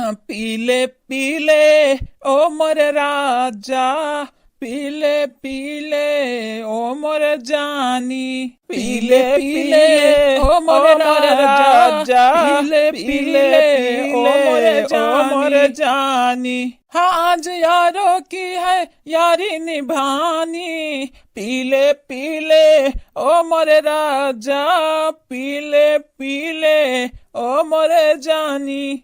पीले पीले ओ मोर राजा, पीले पीले ओ मोर जानी, पीले पीले ओ मोर राजा, पीले पीले ओ मोर जानी। हाँ आज यारों की है यारी निभानी, पीले पीले ओ मोर राजा, पीले पीले ओ मोर जानी।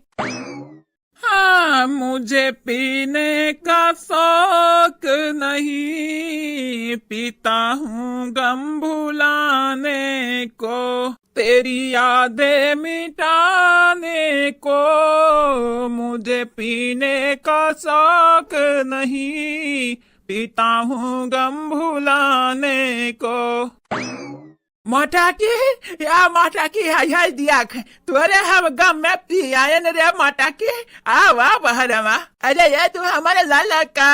हाँ मुझे पीने का शौक नहीं, पीता हूँ गम भुलाने को, तेरी यादें मिटाने को। मुझे पीने का शौक नहीं, पीता हूँ गम भुलाने को। मटाकी या मटाकी हाय दिया तुअरे हम गम में पी आयन रे मटाकी आवा बहरमा। अरे ये तू हमारे लाला का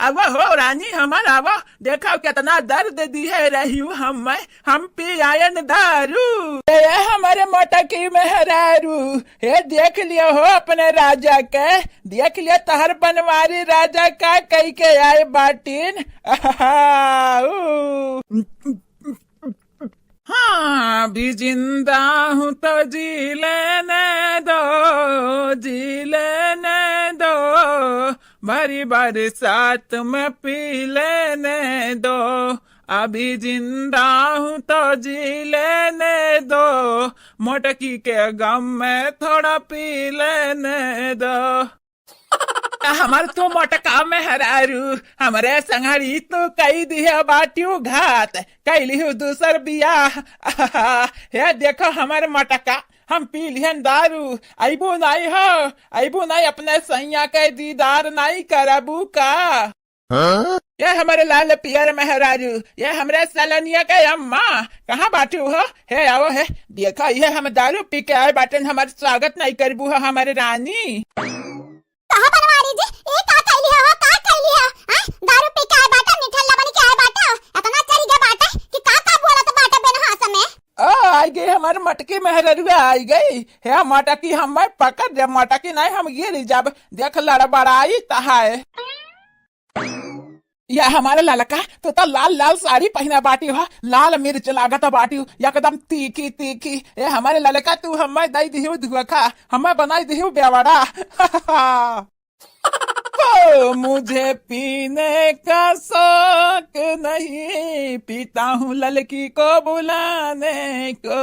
अब हो रानी हमारा वो देखो कितना दर्द दिए रही हूँ हम पी आयन दारू। ये हमारे मटाकी मेहरारू ये देख लियो हो अपने राजा के, देख लियो तहर बनवारी राजा का कई के आए बाटीन। हाँ भी जिंदा हूँ तो जी लेने दो, जी लेने दो, भरी बरसात में पी लेने दो। अभी जिंदा हूँ तो जी लेने दो, मोटकी के गम में थोड़ा पी लेने दो। हमार तो मोटका में हरारू हमारे संगड़ी तो कई दिया बाटियो घात कैली हूँ दूसर बियाह। हे देखो हमारे मोटका हम पी लिहन दारू, अबू नहीं हो अबू नहीं अपने सैया के दीदार नहीं करबू का। ये हमारे लाल पियर मेहरारू ये हमारे सलनिया के अम्मा कहाँ बाटू हो। हे आओ है देखो ये हम दारू पी के आए बाटन हमारे स्वागत नहीं करबू हो हमारे रानी। कहाँ बनवारी जी ये का कैली हो दारू पी के आए बाटा निठल्ला बनी के आए बाटा इतना चरी के बाटा कि का बोला तो बाटा बेन हां समय आई गई हमारे मटकी मेहररुआ आई गई है मटकी हम पकड़ दे मटकी नहीं हम गिर जब देख लड़बड़ाई तहाए। या हमारे ललका तो लाल लाल साड़ी पहना बाटी हो, लाल मिर्च लागत बाटी एकदम तीखी तीखी। ये हमारे ललका तू हमें दई दिहु धुआखा हमें बनाई दिहु बेवड़ा। मुझे पीने का शौक नहीं, पीता हूँ ललकी को बुलाने को।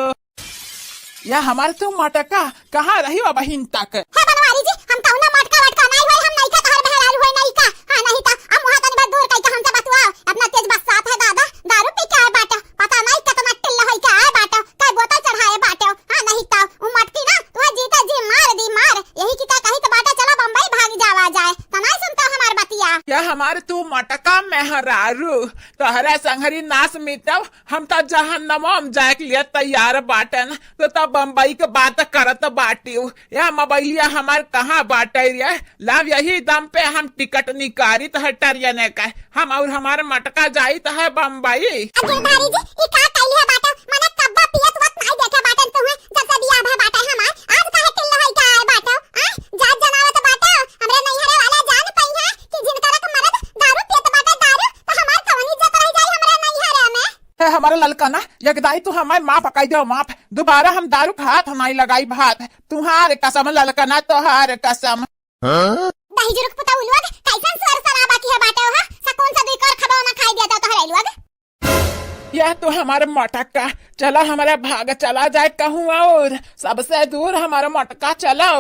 या हमारे तू मटका कहाँ रही हो बहिन तक। है बनवारी जी हम कौना मटका वटका नहीं होय हम नहीं का तहर बहराल होय नहीं का। हां नहीं ता हम वहां तनी दूर कई का हमसे बतुआ अपना तेज बरसात है दादा दारू पी के आए बाटा पता नहीं कितना टिल्ला होय के आए बाटा कई बोतल चढ़ाए बाटा। हां नहीं ता वो मटकी ना तू जीता जी मार दी मार यही की कही तो बाटा चलो बम्बई भाग जावा जाए तो नहीं सुनता हमार बतिया। या हमारे तू मटका मेहरारू तोहरा संघरी नाश मिटव हम तो जहन्नम जाए के लिए तैयार बाटन तो तब बम्बई के बात करत बाटी। या मोबाइलिया हमार कहाँ बाटे रे लाभ यही दम पे हम टिकट निकारी तो हटरिया ने कहे हम और हमारे मटका जाई तो है बम्बई। अजय जी ई का कैली है बाटा मने कब्बा पियत वक्त नहीं देखे बाटन तुम्हें जब से बियाह है बाटा हमार आज काहे टिल्ला होई का आए बाटा जात जनावत बाटा हमरे नहीं हरे वाला जान पई है कि जिनका रक मरद दारू पियत बाटा दारू तो हमार कवनी इज्जत रह जाई हमरे नहीं हरे में। है हमारे ललका ना यकदाई तू हमारे माँ पकाई दो माफ दोबारा हम दारू हाथ नहीं लगाई भात तुम्हारे कसम ललका ना तोहार कसम। दही जुरुक पुता उलवग कैसन स्वर सराबा की है बाटे हो सकून से दुई कर खबा ना खाई दिया तो हरे उलवग। यह तो हमारे मटका चला हमारा भाग चला जाए कहूँ और सबसे दूर हमारा मटका चलो।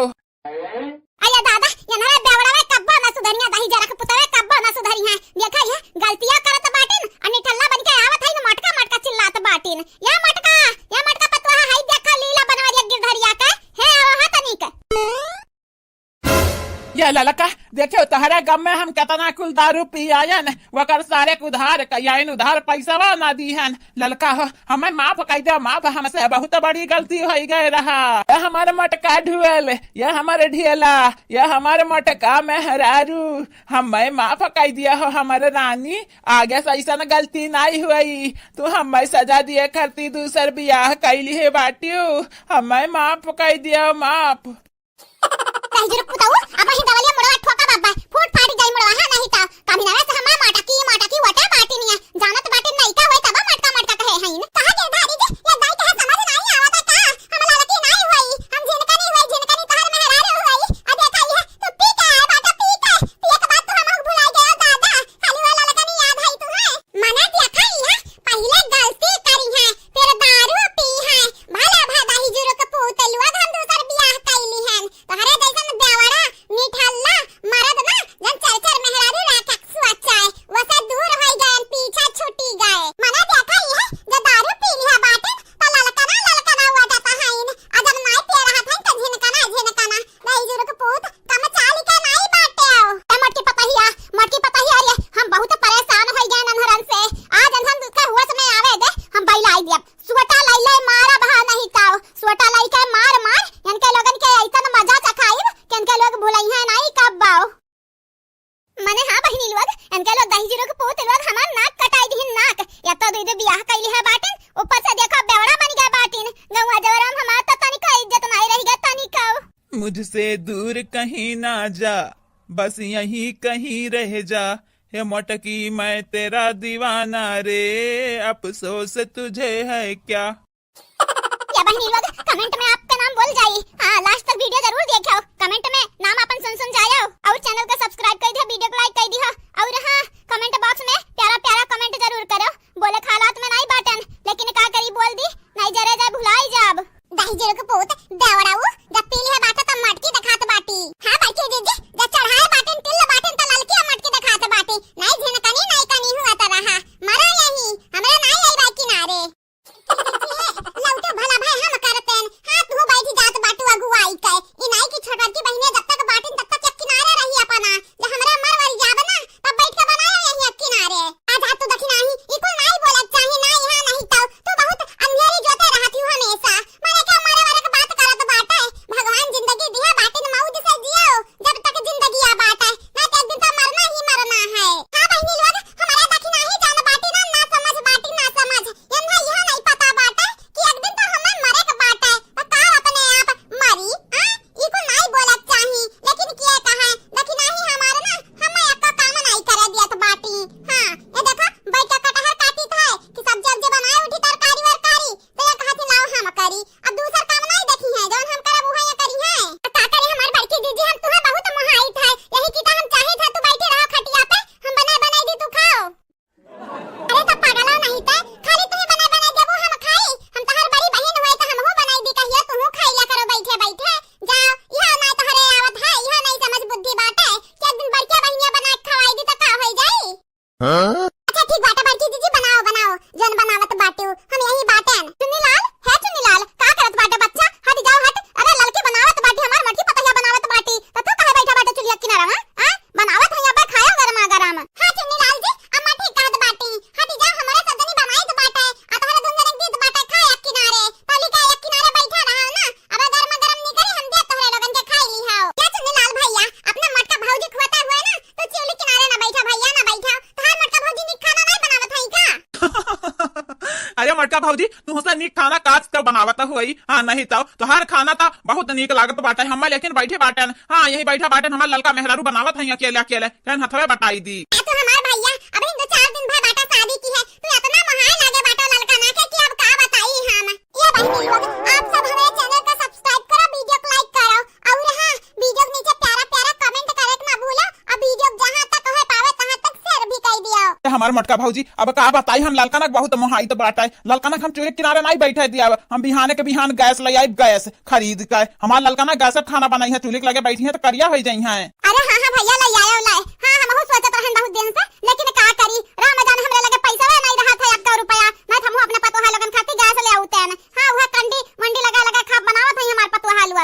अया दादा यनरे बेवड़ा में कब्बा ना सुधरिया दही जरक पुतवे कब्बा ना सुधरी है देखा ये गलतियां करत बाटिन अनि ठल्ला बन के आवत है मटका मटका चिल्लात बाटिन। या मटका पतवा है देखा लीला बनवारिया गिरधरिया का है वहां तनिक। ये ललका देखो तहरा गम में हम कितना कुल दारू पी आयन वकर सारे उधार कयाइन उधार पैसा ना दीहन ललका हो हमें माफ कर दो माफ हमसे बहुत बड़ी गलती हो गए रहा। ये हमारे मटका ढुएल ये हमारे ढेला ये हमारे मटका मेहरारू हमें माफ कर दिया हो हमारे रानी आगे से ऐसा गलती नहीं हुई तू हमें सजा दिए करती दूसर बियाह कैली है बाटियो हमें माफ कर दिया माफ। दही जुरक पुताऊ अब ही दवलिया मुड़वा ठोका बाबा फूट फाटी जाई मुड़वा हां नहीं ता कभी ना से हमार माटा की वटा बाटी नहीं जानत बाटी नहीं का होय तब मटका कहे हईन कहा के धारी जी ये दाई कहे समझ नहीं आवत का हम लड़की नहीं होई हम जिनका नहीं होई जिनका नहीं तहर मेहरारू होई आ देखा ये तो पी के बाटा पी के बात तो हम भुला गए दादा खाली वाला लगा नहीं याद है तुम्हें मना दिया खाई है पहले गलती करी है फिर दारू पी है भला भादा ही जुरक पुतलुआ हम दूसर बियाह कैली है तोहरे जैसन बेवड़ा निठल्ला मरद ना जन चरचर मेहरारू राखक सुअचाए वसे दूर होई गए पीछे छुटी गए मना देखा है जो दारू पी लिया बाटे तो ललकना हुआ जाता है इन अगर नहीं पी रहा था तो झिनकना नहीं जुरक पुत कम चाली के नहीं बाटे ए मटकी पता ही अरे हम बहुत परेशान हो गए नन्हरन से आज हम दूसरा हुआ में आवे दे हम बैला आई दिया सुवटा लाई मारा बहा नहीं ताओ सुवटा लाई के मार इनके लोगन के ऐसन मजा चखाई इनके लोग भुलाई है नहीं कब बाओ मने हां बहिनी लोग इनके लोग दही जीरो के पोत लोग हमार नाक कटाई दिहिन नाक या तो दे बियाह कैली है बाटिन ऊपर से देखो बेवड़ा बन गया बाटिन गौवा जवरम हमार तो तनिक इज्जत नहीं रहेगा तनिक मुझसे दूर कहीं ना जा बस यहीं कहीं रह जा हे मोटकी मैं तेरा दीवाना रे अफसोस तुझे है क्या। या बहनी लोग कमेंट में आपका नाम बोल जाइए हाँ लास्ट तक वीडियो जरूर देखो कमेंट में नाम अपन सुन जाओ और चैनल को सब्सक्राइब कर दिया वीडियो को लाइक कर दिया और हाँ कमेंट बॉक्स में प्यारा कमेंट जरूर करो बोले हालात में नहीं बाटन लेकिन का करी बोल दी नहीं जरे जाए भुलाई जाब दही जीरो के पोत देवड़ाऊ जब पीली है बाटा तब मटकी दिखात बाटी हां बाकी दीदी जब चढ़ाए बाटन तिल बाटन त ललकी मटकी दिखात बाटी नहीं झिनकनी नहीं कनी हुआ त रहा मरा यही हमरा नहीं आई बा किनारे लौटे भला भाई हम करतेन हाथ हो बैठी जात बाटू अगुवाई के ई नहीं की छोटवा की बहिने जब तक बाटन तब तक किनारे रही अपना जे हमरा मरवारी जाब ना तब बैठ के बनाए यही किनारे आज हाथ तो दखी नहीं ई कोई नहीं बोलत चाहे नहीं हां नहीं तो तू बहुत अंधेरी जोते रहती हूं हमेशा माने क्या मारे वाले की बात करत बाटा है भगवान जिंदगी दिया बाटन मौज से जियो जब तक जिंदगी आ बाटा है ना तो एक दिन तो मरना ही मरना है हां बहनी लोग हमारा दखी नहीं जान बाटी ना समझ बाटी ना समझ यम है यह नहीं पता बाटा कि एक दिन तो हमें मरे के बाटा है तो का अपने आप मरी हां ई को नहीं बोलत चाही लेकिन किए कहा दखी नहीं हमारा ना हम एक काम नहीं करे दियत बाटी हां ये देखो बैठा कटहर काटी था कि सब्जी बनाए उठी तरकारी वरकारी तो ये कहती लाओ हम करी अब दूसरा काम नहीं देखी है जौन हम करब वही करी है का करे हमार बड़की दीदी हम तुम्हें बहुत मोहाई था यही की तो हम चाहे था तू बैठे रहो खटिया पे हम बनाए दी तू खाओ अरे तो पागला नहीं था खाली तुम्हें बनाए देबो हम खाई हम तोहर बड़ी बहन होए तो हमहू बनाई दी कहियो तू खाइला करो बैठे जाओ यह ना तोहरे आवत है यह नहीं समझ बुद्धि बात है कि एक दिन बड़के बहनिया बना के खवाई दी तो का हो जाई अच्छा ठीक बाटा बड़की दीदी बनाओ जौन बनावत बाटू हम यही बाटन चुन्नीलाल का करत बाटे बच्चा हट जाओ हट अरे लड़के बनावत बाटी हमार मटकी पतैया बनावत बाटी तो तू कहे बैठा बाटे चुलिया किनारा हां बनावत है यहाँ पे खाओ गरमा गरम हां चुन्नीलाल जी अम्मा ठीक कहत बाटी हट जाओ हमारे सदनी बनाई तो बाटे आ तोहरे दुनिया ने दीद बाटे खाए एक किनारे तोली का एक किनारे बैठा रहो ना अब गरमा गरम नहीं करी हम दे तोहरे लोगन के खाई ली हाओ क्या चुन्नीलाल भैया अपना मटका भौजी खुआता हुआ ना तो चुली किनारे ना बैठा भैया ना बैठा तोहर मटका भौजी नी खाना नहीं बनावत है का अरे मटका भौजी तू से नीक खाना काज कर बनावत हुई हाँ नहीं तो हर खाना था बहुत नीक लागत बाटे हम लेकिन बैठे बाटन हाँ यही बैठा बाटन हमार ललका मेहरारू बनावत है अकेले कहन हथवे बताई दी तो हमार भैया अभी 2-4 दिन भाई बाटा शादी की है तू इतना महान लागे बाटा ललका ना के कि अब का बताई हम ये बहनी लोग आप सब हमारे चैनल को सब्सक्राइब करो वीडियो को लाइक करो और हां वीडियो के नीचे प्यारा कमेंट करे ना भूलो और वीडियो जहां तक है पावे तहां तक शेयर भी कर दियो हमार मटका भौजी अब का बताई हम ललकनक बहुत मोहाई तो बाटा है ललकनक हम चूल्हे किनारे नहीं बैठे दिया हम बिहाने के बिहान गैस ले आई गैस खरीद कर हमार ललकनक गैस खाना बनाई है चूल्हे लगे बैठी है तो करिया हो जाई है अरे हां भैया ले आयो हां हम बहुत सोचत रहन बहुत दिन से लेकिन का करी रमजान हमरे लगे पैसा नहीं रहा था 1 रुपया मैं हम अपने पतोहा लगन खाती गैस ले आउते हैं हां वह कंडी मंडी लगा खा बनावत है हमार पतोहा लोग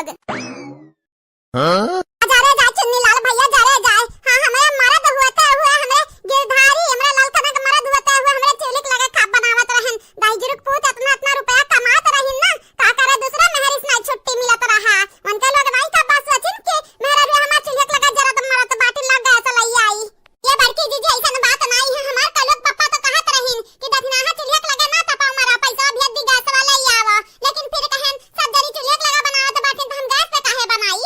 जा रे जा चुन्नी लाल भैया जा रे जा हां हमें मरद हुआता हुआ हमें गिरधारी हमरा ललकनक मरद हुआता हुआ हमरे चूल्हे लगे खा बनावत रहन दही जुरक पूत इतना रुपया कमात रहिन ना का करे दूसरा मेहरिस नहीं छुट्टी मिलत रहा उनके लोग नहीं का बस वचिन के मेहरा भी हमार चूल्हे लगे जरा तो मरत बाटी लग गया चल आई ये बड़की दीदी ऐसा बात नहीं है हमार का लोग पापा तो कहत रहिन कि दखनाहा चूल्हे लगे ना तपा हमारा पैसा भेज दी गैस वाला आवा लेकिन फिर कहन सब जरी चूल्हे लगा बनावत बाटी तो हम गैस पे काहे बनाई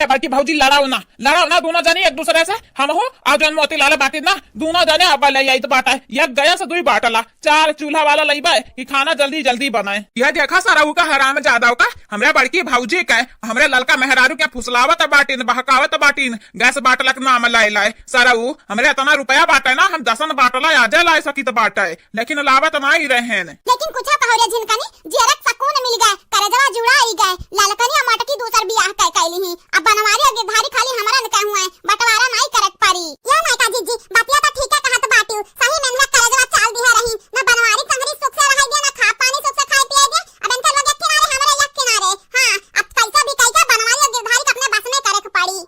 बाकी भौजी लड़ाओ ना दोनों जाने एक दूसरे से। हम हो आज मोती लाल बाटी ना दोनों जाने अब ले आई तो बाटा एक गया से दुई बाटला 4 चूल्हा वाला लईबा कि खाना जल्दी जल्दी बनाए। यह देखा सारा का हराम ज्यादा का हमरे बड़की भौजी का हमरे ललका मेहरारू के फुसलावत बाटीन बहकावत बाटीन गैस बाटलक नाम लाए सारा हमरे इतना रुपया बाटे ना हम 10 बाटला आजे लाए सकी तो बाटे लेकिन लावत ना ही रहे। लेकिन कुछ कहो रे झिनकनी जेरक सकून मिल गए करजवा जुड़ाई गए ललकनी मटकी दूसर बियाह कह कैली ही अब बनवारी अगे धारी खाली हमरा न कहूं है बंटवारा नहीं करक पारी। ये नहीं का जीजी बतिया तो ठीक है कहत बाटू सही में ना करजवा चाल दिया रही ना बनवारी संगरी सुख से रह गया ना खा पानी सुख से खाए पिए दे अब इनका लोग एक किनारे हमरा एक किनारे। हां अब कैसा भी कैसा बनवारी अगे धारी अपने बस में करक पारी।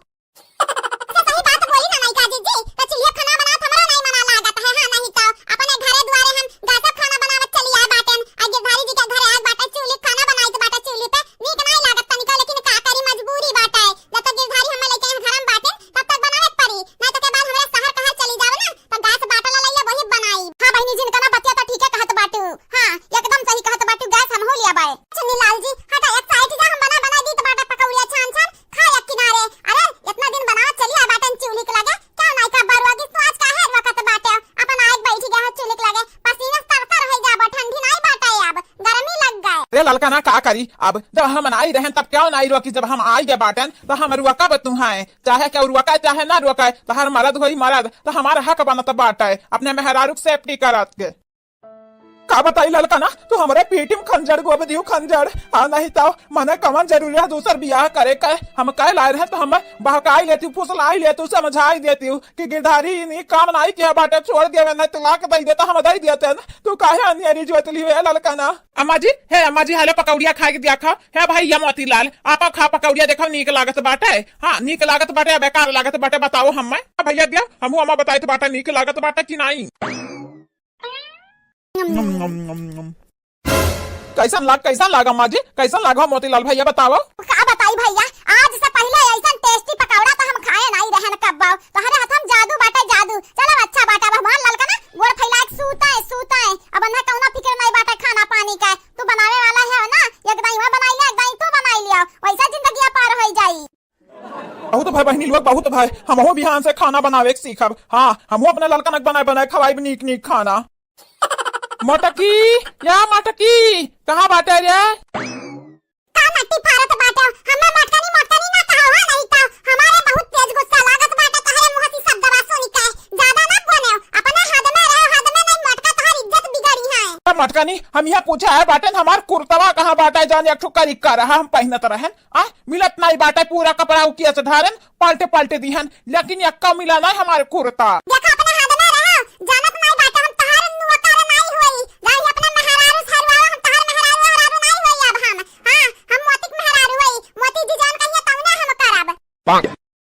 सही बात बोली ना नहीं का जीजी तो चलिए खाना बनात हमरा नहीं मना लागत है। हां नहीं तो अपने घरे द्वारे हम गैस खाना बनावत चली आए बाटन अगे धारी जी के घरे आज बाटा चूल्ही खाना बनाई तो बाटा चूल्ही पे नीक नहीं लागत तनिका लेकिन का करी मजबूरी बाटा है जब तक गिरधारी हम लेके घर में बाटे तब तक बनावे पड़ी नहीं तो के बाद हमरा शहर कहां चली जाव ना तो गैस बाटला लइया वही बनाई। हां बहनी जी ने बतिया तो ठीक है कहत बाटू। हां एकदम सही कहत बाटू गैस हम हो लिया बाय चुन्नी लाल जी हटा एक साइड जा हम बना दी तो बाटा पकौड़िया छान छान खा एक किनारे। अरे इतना दिन बनावत चली आ बाटन चूल्ही के लगे क्या नहीं का बरवा की तो आज का है वक्त बाटे अपन आज बैठी गया चूल्ही के लगे पसीना तरतर हो जाबा ठंडी नहीं बाटे अब गर्मी लग गए। रे ललका ना का करी अब जब हम आई रहे तब क्यों नहीं रोकी जब हम आई गए बाटन तो हम रुका बतू है चाहे क्या रुका चाहे ना रुका तो हर मरद होई मरद तो हमारा हक बनत बाटे अपने मेहरारू सेफ्टी करत के। का बताई ललका ना तू हमारे पेटी में खंजर गोब दियो खंजर हाँ नहीं तो मने कवन जरूरी है दूसर बियाह करे का हम कह लाए रहे तो हम बहकाई लेती फुसलाई लेती समझाई देती कि गिरधारी नहीं काम नहीं किया बाटे छोड़ दिया नहीं तलाक दे देता हम दे देते तू काहे अनियरी जोतली है ललका ना। अम्मा जी हाले पकौड़िया खा के दिया खा है भाई या मोती लाल आपा खा पकौड़िया देखो नीक लागत बाटे। हाँ नीक लागत बाटे बेकार लागत बाटे बताओ हम भैया दिया हम अम्मा बताए तो बाटे नीक लागत बाटे कि नहीं। कैसा लागा अम्मा जी कैसा लागा मोतीलाल भैया बताओ। का बताई भैया आज से पहले ऐसा टेस्टी पकौड़ा तो हम खाए नहीं रहे कब्बा तो हरे हाथ हम जादू बाटा जादू चलो अच्छा बाटा हमार ललका ना गोड़ फैला के सूता है अब ना कौना फिक्र नहीं बाटा खाना पानी का तू बनावे वाला है ना एक दाई वहां बनाई ले एक दाई तू बनाई लिया वैसा जिंदगी पार हो जाई। बहुत भाई बहनी लोग बहुत भाई हम बिहान से खाना बनावे सीखब। हाँ हम अपने ललका नक बनाए खवाई नीक नीक खाना। मटकी या मटकी कहाँ बाटे रे का मट्टी फारत बाटे हमें मटकनी ना कहो नहीं तो हमारे बहुत तेज गुस्सा लागत बाटे तहरे मुंह से शब्द वासो निकाय ज्यादा ना बोले अपने हद में रहो हद में नहीं मटका तोहर इज्जत बिगड़ी है। मटकनी हम यहाँ पूछा है बाटे हमार कुर्तवा कहाँ बाटे जान एक ठुकरी कर रहा हम पहनत रहन आ मिलत नहीं बाटे पूरा कपड़ा उकिया से धारन पलटे दीहन लेकिन यक्का मिला नहीं हमारे कुर्ता। देखो अपने हद में रहो जानत नहीं बाटे हम तहर नुकर नहीं होई जाई अपने मेहरारू सरवा हम तहर मेहरारू नहीं होई अब हम। हां हम मोती मेहरारू होई मोती जी जान कहिए तौने हम करब हां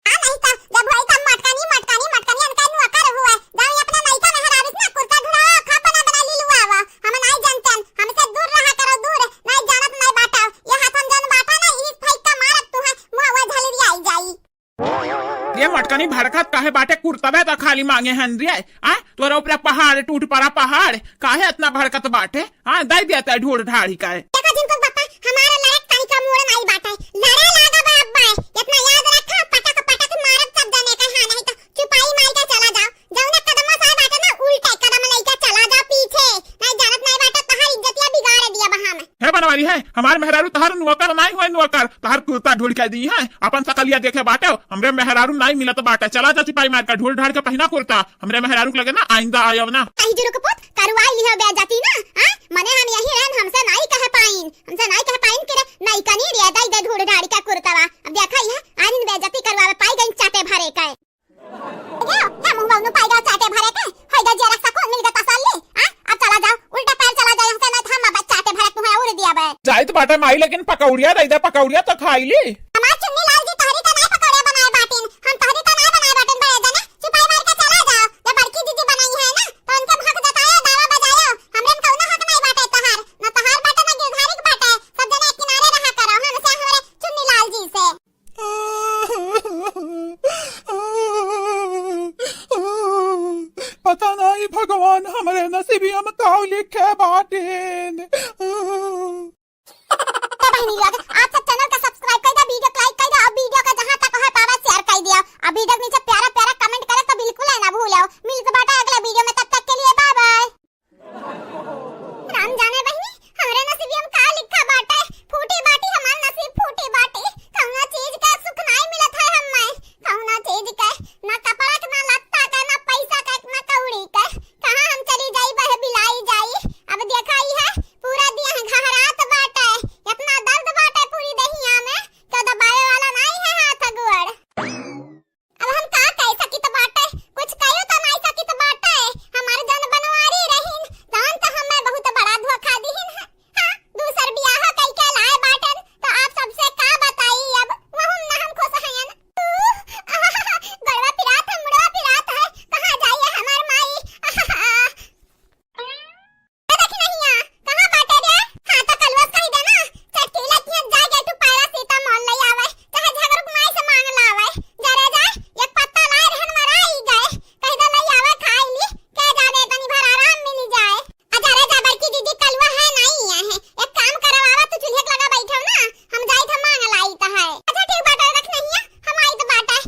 नहीं तो जब भाई का मटकनी अनका नुकर हुआ जाई अपने नहीं का मेहरारू ना कुर्ता घुड़ा खा बना लीलुआ हम नहीं जानतन हमसे दूर रहा करो दूर नहीं जानत नहीं बाटा ये हाथ हम जान बाटा ना इस भाई का मारत तू है मुंह झलरी आई जाई। ये मटकनी भड़कत काहे बाटे कुर्तवे तो खाली मांगे हन रे आ तोरा ऊपर पहाड़ टूट पड़ा पहाड़ काहे इतना भड़कत बाटे। हाँ दे देता ढूंढ ढाड़ी का देखो जिनको पापा हमारा लड़क तनी का मोड़ नहीं बाटा लड़ा लागा बाबा इतना याद रखो पटक मारत सब जाने का। हां नहीं तो चुपाई मार के चला जाओ जौना कदम से बाटा ना उल्टे कदम लेके चला जा पीछे नहीं जानत नहीं बाटा तहार इज्जतिया बिगाड़ दिया बहा में है बनवारी है हमारे मेहरारू तहार नौकर नहीं होए नौकर तहार कुर्ता ढूंढ के दी है अपन सकलिया देखे बाटे हमरे मेहरारू नहीं मिलत बाटे चला जा चिपाई मार का ढूंढ ढाड़ के पहना कुर्ता हमरे मेहरारू लगे ना आइंदा आयो ना कहीं जुरुक पुत करवाई लिह बेइज्जती ना। हां मने हम यही रहन हमसे नहीं कह पाइन कि नहीं कनी रे दई ढूंढ ढाड़ी का कुर्तावा अब देखा है आज इन बेइज्जती करवावे पाई गई चाटे भरे का गयो ना मुंह नु पाई गयो चाटे भरे के होय ग जरा सको मिल ग तसल्ली। हां अब चला जाओ उल्टा पैर चला जाओ हमसे ना हम अब चाटे भरे तुम्हें उड़ दिया बे जाई तो बाटे माई लेकिन पकौड़िया दे दे पकौड़िया तो खाई ली हमार चुन्नी लाल जी तहरी तो नहीं पकौड़े बनाए बाटिन हम तहरी तो नहीं बनाए बाटिन बड़े जना चुपाई मार के चला जाओ ये बड़की दीदी बनाई है ना तो उनके हक जतायो दावा बजायो हमरे में कौनो हक नहीं बाटे तहार ना तहार बाटे ना गिरधारी के बाटे सब जना एक किनारे रहा करो हमसे हमरे चुन्नी लाल जी से। पता नहीं भगवान हमारे नसीबी हम काउ लिखे बाटेन। बहनी लोग आप सब चैनल का सब्सक्राइब कर दो वीडियो को लाइक कर दो और वीडियो का जहां तक शेयर कर दिया। अभी तक नीचे प्यारा प्यारा कमेंट करे तो बिल्कुल है ना भूलो। मिलते बाटा अगले वीडियो में, तब तक के लिए बाय बाय। राम जाने बहनी हमारे नसीब हम का लिखा बाटा है, फूटी बाटी हमार नसीब फूटी बाटी। कौना चीज का सुख नहीं मिलत है हमें, कौना चीज का ना कपड़ा का, ना लत्ता का, ना पैसा का, ना कौड़ी का। कहां हम चली जाई बह बिलाई जाई। अब देखा ही है पूरा दिया घहरात बाटा है, इतना दर्द बाटा है पूरी दहिया में तो दबावे वाला नहीं है हाथ गोड़। अब हम का कह सकी तो बाटा है, कुछ कहो तो नहीं सकी तो बाटा है। हमारे जन बनवारी रहीन जान तो हमें बहुत बड़ा धोखा दीहिन है। हां दूसर बियाह कई के लाए बाटन तो आप सबसे का बताई। अब वहम ना हम खुश हयन गड़वा पिरात है, मुड़वा पिरात है, कहां जाइए हमार माई। देखी नहीं आ कहां बाटे रे। हां तो कलवस कही देना चटकी लतियन जा गे तू पैरा सीता मोल ले आवे, चाहे झगड़क माई से मांग लावे। जरे जा एक पत्ता लाए रहन मराई गए, कह दे ले आवे खाई ली के जाने तनी भर आराम मिल जाए। अजरे जा बड़की दीदी कलवा है नहीं है, एक काम करवावा तू चूल्हे लगा बैठो ना, हम जाई था मांग लाई त है। अच्छा ठीक बाटा रख नहीं है, हम आई तो बाटा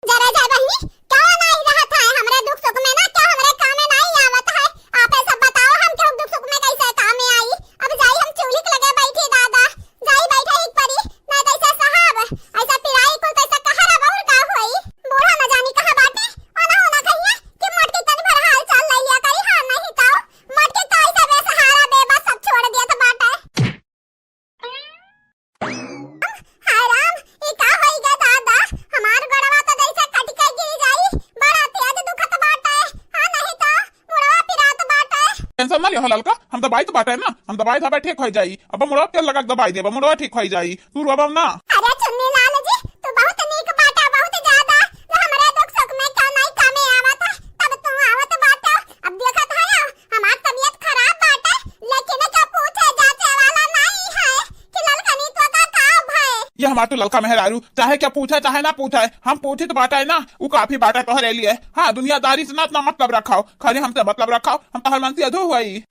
जरा जा बहनी क्यों नहीं रहत है हमरे दुख सुख में ना, क्यों हमरे काम में नहीं आवत है। आप सब बताओ हम क्यों दुख सुख में कैसे काम में आई। अब जाई हम चूल्हे लगे बैठी दादा, जाई बैठे एक परी ना कैसे साहब ऐसा पिराई को कैसा कहरा बहुर का होई। बूढ़ा न जानी कहां बाटे ओना होना कहिए कि मोटके तन भर हाल चाल लइया करी। हां नहीं तो मोटके तो ऐसा बेसहारा बेबस सब छोड़ दिया तो बाटे। हाय राम ई का होई गे दादा, हमार गड़वा तो जैसे कटके गिर जाई, बड़ा तेज दुखत बाटे। हां नहीं तो मुड़वा पिरात बाटे। टेंशन ना लियो ललका, हम दवाई तो बाटे ना, हम दवाई था ठीक हो जाई। अब मुड़वा तेल लगा के दवाई देबा, मुड़वा ठीक हो जाई, तू रोबम ना। अरे चुन्नी लाल जी तू बहुत नीक बाटा, बहुत ज्यादा जो हमरे दुख सुख में क्यों नहीं कामे आवत है, तब तू आवत बाटा। अब देखत है हमार तबीयत खराब बाटे, लेकिन क्या पूछे जाचे वाला नहीं है कि ललकनी तो का है। ये हमार तो ललका मेहरारू चाहे क्या पूछे चाहे ना पूछे, हम पूछे तो बाटा है ना, वो काफी बाटा तोहरे लिए। हाँ दुनियादारी से ना इतना मतलब रखाओ, खाली हमसे मतलब रखाओ, हम तोहर मन से अधो हुई।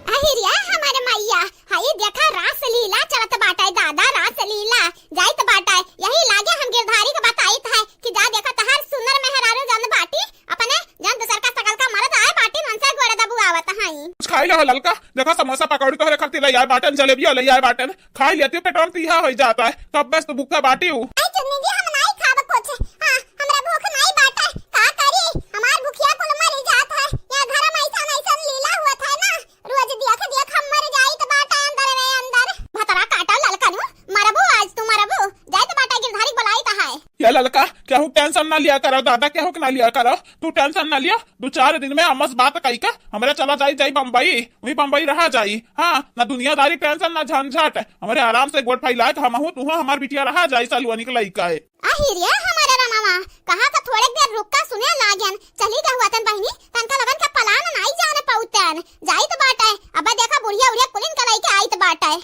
अहिरिया हमारे मैया हाय देखा रास लीला चलत बाटा है दादा, रास लीला जाइत बाटा है। यही लागे हम गिरधारी के बताइत है कि जा देखा तहार सुंदर मेहरारू जन बाटी अपने जन दूसर का सकल का मरद आए बाटी मन से गोड़ दबु आवत हई। कुछ खाई लो ललका, देखा समोसा पकौड़ी तोहरे खातिर ले आए बाटन, जलेबी ले आए बाटन, खाई लेती पेटवा में तीहा हो जाता है, तब बस तो भूखा बाटी हूँ। आई चुन्नी जी हम नहीं खाब कुछ। हां हमरा भूख नहीं बाटा, का करी हमार भूखिया कुल मरी जात है। या घर में ऐसा लीला हुआ था ना, रोज देख हम मर जाई तो बाटा अंदर में अंदर भतरा काटा ललकनु मरबू, आज तू मरबू जाई तो बाटा गिरधारी बुलाई ता है। या ललका क्या हूँ टेंशन ना लिया करो दादा, क्या हूँ ना लिया करो, तू टेंशन ना लिया। 2-4 दिन में अमस बात कही का हमारे चला जाई बम्बई, वही बम्बई रहा जाई। हाँ ना दुनियादारी टेंशन ना झंझट, हमारे आराम से गोट फैलाए हम हूँ तू हमार बिटिया रहा जाई सालुआ निकलाई का है। अहिरिया हमारे रमावा कहा का थोड़े देर रुक का सुने लागन चली का हुआ तन बहनी तन का लगन का पलान नहीं जाने पाउतन जाई तो बाटा है। अब देखा बुढ़िया उड़िया कुलिन कलाई के आई तो बाटा है।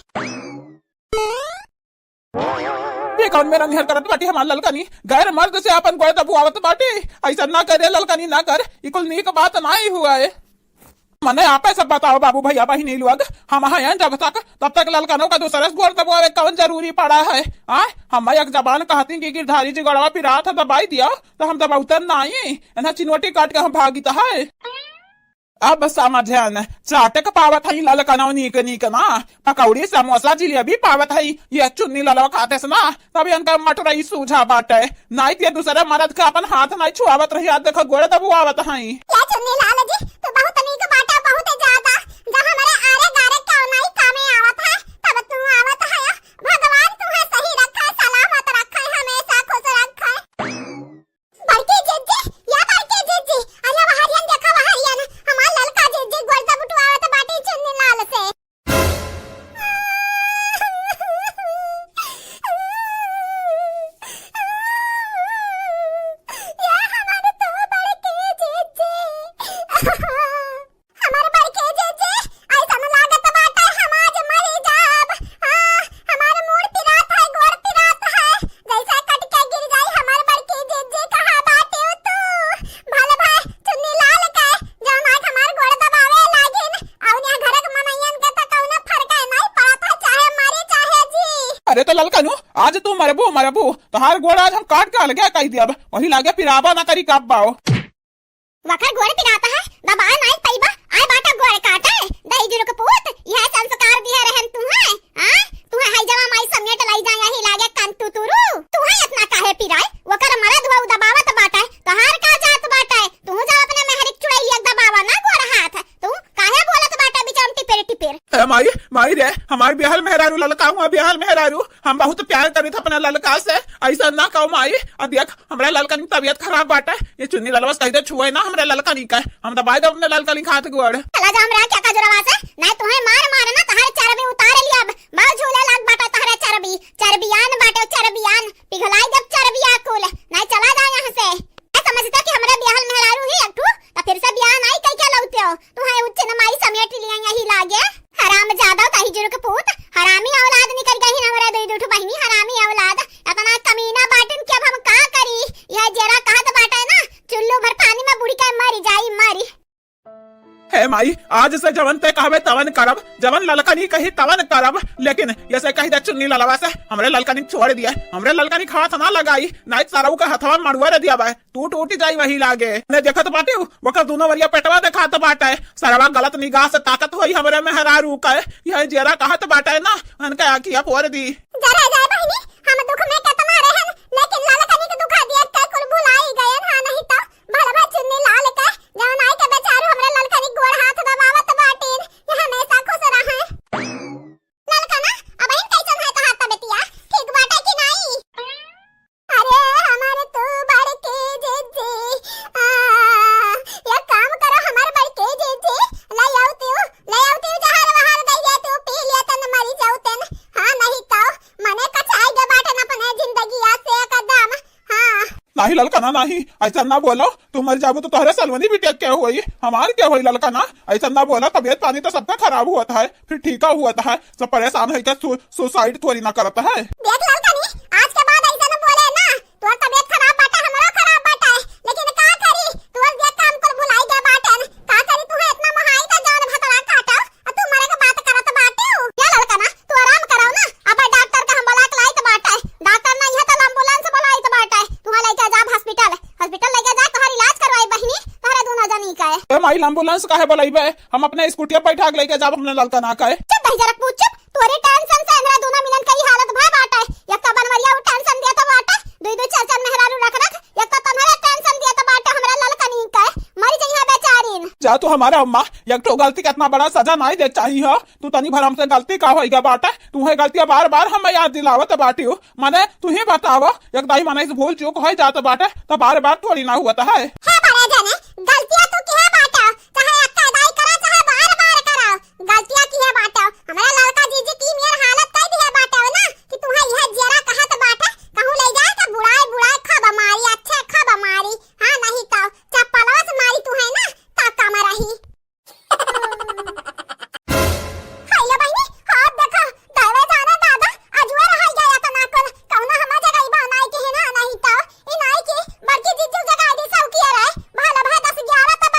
ये कौन मेरा निहर करत बाटी हमार ललकनी, गैर मर्द से अपन गोड़ दबु आवत बाटी, ऐसा ना करे ललकनी ना कर, इकुल नीक बात नहीं हुआ है। मने आपे सब बताओ बाबू भैया बहिनी लोग, हम हैं जब तब तक ललकनों का दूसरा गोड़ दबावे कौन जरूरी पड़ा है। हम एक जबान कहती कि गिरधारी जी गड़वा पिरात है दबाई दिया तो हम दबाउतर नहीं, एना चिनवटी काट के हम भागित है। अब समझन चाटक पावत है ललकनौ नीक नीक ना, पकौड़ी समोसा जिलेबी पावत है, ये चुन्नी ललवा खाते से ना तब इनका मटरई सूझा बाटे, नहीं ते दूसरे मर्द का अपन हाथ नहीं छुआवत रही, देखो गोड़ दबुआवत है। या चुन्नी लाल जी तो बहुत नीक बाटा, बहुत ज्यादा जब हमारे आरे गारे क्यों नहीं कामे आवत है, तब तू आवत है। भगवान तुम्हें सही रखे, सलामत रखे, हमेशा खुश रखे। बड़की जीजी या बड़की जीजी अरे वहारियन देखा वहारियन हमार ललका जीजी गोड़ दबुटवावत बाटी चुन्नी लाल से। या हमारे तो बड़की जीजी अरे तो ललका नु आज तू मरबू तोहार गोड़ आज हम काट के अलग कही दिया वही लागे फिर आबा ना करी काप बाओ वखर गोड़ पिराता है दबा नहीं पैबा आय बाटा गोड़ काटे दही जुरो के पूत यह संस्कार दिया रहन तू है हां तू है हाय जवा माई समेट लाई जा यही लागे कंतु तुरु तू है इतना काहे पिराय वकर मरद हुआ दबावत बाटा तोहार का जात बाटा तू जा अपने मेहरिक चुड़ैल एक दबावा ना गोड़ हाथ तू काहे बोलत बाटा बिचम टिपेर माई रे हमार बिहाल मेहरारू ललका हुआ बिहाल मेहरारू हम बहुत प्यार करी था अपने ललका से ऐसा ना कहो माई अब देख हमरा ललका की तबीयत खराब बाटा ये चुन्नी ललवा कह दे छुए ना हमरा ललका नहीं कहे हम दबाई दो अपने ललका नहीं खात गोड़ चला जा हमरा क्या का जुरवा से नहीं तुम्हें मार ना तहरे चरबी उतार लिया अब बाल झूले लाग बाटा तहरे चरबियान बाटे चरबियान पिघलाई जब चरबिया कुल नहीं चला जा यहां से समझता कि हमरा बिहाल मेहरारू ही अठू तो फिर से बियाह नहीं कह के लौटे हो तू है उच्च नमाई समेट लिया यही लागे हराम ज्यादा ताही जुर के पूत हरामी औलाद निकल गई हमरा दे दुठू बहिनी हरामी औलाद इतना कमीना बाटन के अब हम का करी यह जरा कहत बाटा ना चुल्लू भर पानी में बुड़ी के मरी जाई मरी है माई आज से जवन ते कहबे तवन करब जवन ललका नहीं कही तवन करब लेकिन जैसे कही दे चुन्नी ललवा से हमरे ललका नहीं छोड़ दिया हमरे ललका नहीं खात ना लगाई नाइट साराऊ का हथवा मड़ुआ रे दिया बा तू टूट जाई वही लागे ने देखत बाटे वकर दोनों वरिया पेटवा देखात बाटे सरवा गलत निगाह से ताकत होई हमरे में हरारू का यह जेरा कहत बाटे ना अनका आखिया फोड़ दी जरा जाए बहिनी हम दुख में कतना रहन लेकिन ललका नहीं के दुखा दिया के कुल भुलाई गयन हां नहीं तो भलवा चुन्नी लाल के जवन आई के बेचारू हमरे ललका नहीं गोड़ हाथ दबावत बाटीन ये हमेशा खुश रहे ललका ना अब इन कैसन है तो हाथ बेटिया ठीक बाटे कि नहीं अरे हमारे तू बड़के जीजी ये काम करो हमारे बड़के जीजी ले आउती जहार वहार दे दे तू पी लिया तन मरी जाऊ तन हां नहीं तो मने कचाई के बाटे न अपने जिंदगी आ से कदम हां नहीं ललका ना नहीं ऐसा ना बोलो तुम मर जाबो तो तोहरे सलवनी भी टेक क्या हुई हमार क्या हुई ललका ना ऐसा ना बोला तबियत पानी तो सबका खराब हुआ था फिर ठीक हुआ था सब परेशान है क्या सुसाइड थोड़ी ना करता है देख ललका नी आज के बाद ऐसा ना बोले ना तोर तबियत खराब बाटा हमरो खराब बाटा लेकिन का करी तोर जे काम कर भुलाई गया बाटा का करी तू है इतना महाई का जान भतरा काटा और तू मरे के बात करत बाटे हो क्या ललका ना तू आराम कराओ ना अब डॉक्टर का हम बुला के लाई तो बाटा डॉक्टर नहीं है तो एम्बुलेंस बुलाई तो बाटा तू लेके जा हॉस्पिटल लेके जा तोहर इलाज करवाई बहिनी तोहरे दोनों जनी का ए माई एम्बुलेंस काहे बुलाईबे हम अपने स्कूटी पे बैठा के लेके जाब अपने ललका ना का चुप भाई जरा पूछ चुप तोरे टेंशन से हमरा दोनों मिलन की हालत भय बाटा एक तो बनवरिया उ टेंशन दिया तो बाटा दो चार मेहरारू रख एक तो तुम्हारे टेंशन दिया तो बाटा हमरा ललका नहीं का मर जइहा बेचारीन जा तू हमारा अम्मा एक तो गलती कितना बड़ा सजा नहीं दे चाहिए हो तू तनी भर हमसे गलती का होएगा बाटा तू है गलती बार बार हम याद दिलावत बाटी हो माने तू ही बताव एक दाई माने से भूल चूक हो जात बाटा तो बार बार थोड़ी ना हुआ है बारे जाने गलतियां तू की है बाटा चाहे अक्का दाई करा चाहे बार बार करा गलतियां की है बाटा हमरा लड़का जीजी की मेर हालत कह दिया बाटा ना कि तू है यह जरा कहत बाटा कहूं ले जाए तो बुढ़ाई खब मारी अच्छे खब मारी हां नहीं तो चप्पलवा से मारी तू है ना ताका मरही हाय बहिनी हाथ देखो दावे जाना दादा अजुआ रह गया तो ना कोन कौना हम जगह बनाई के है ना नहीं तो ई नहीं की बड़की जीजू जगह दी सब किया रहे भला भाई 10 11 तक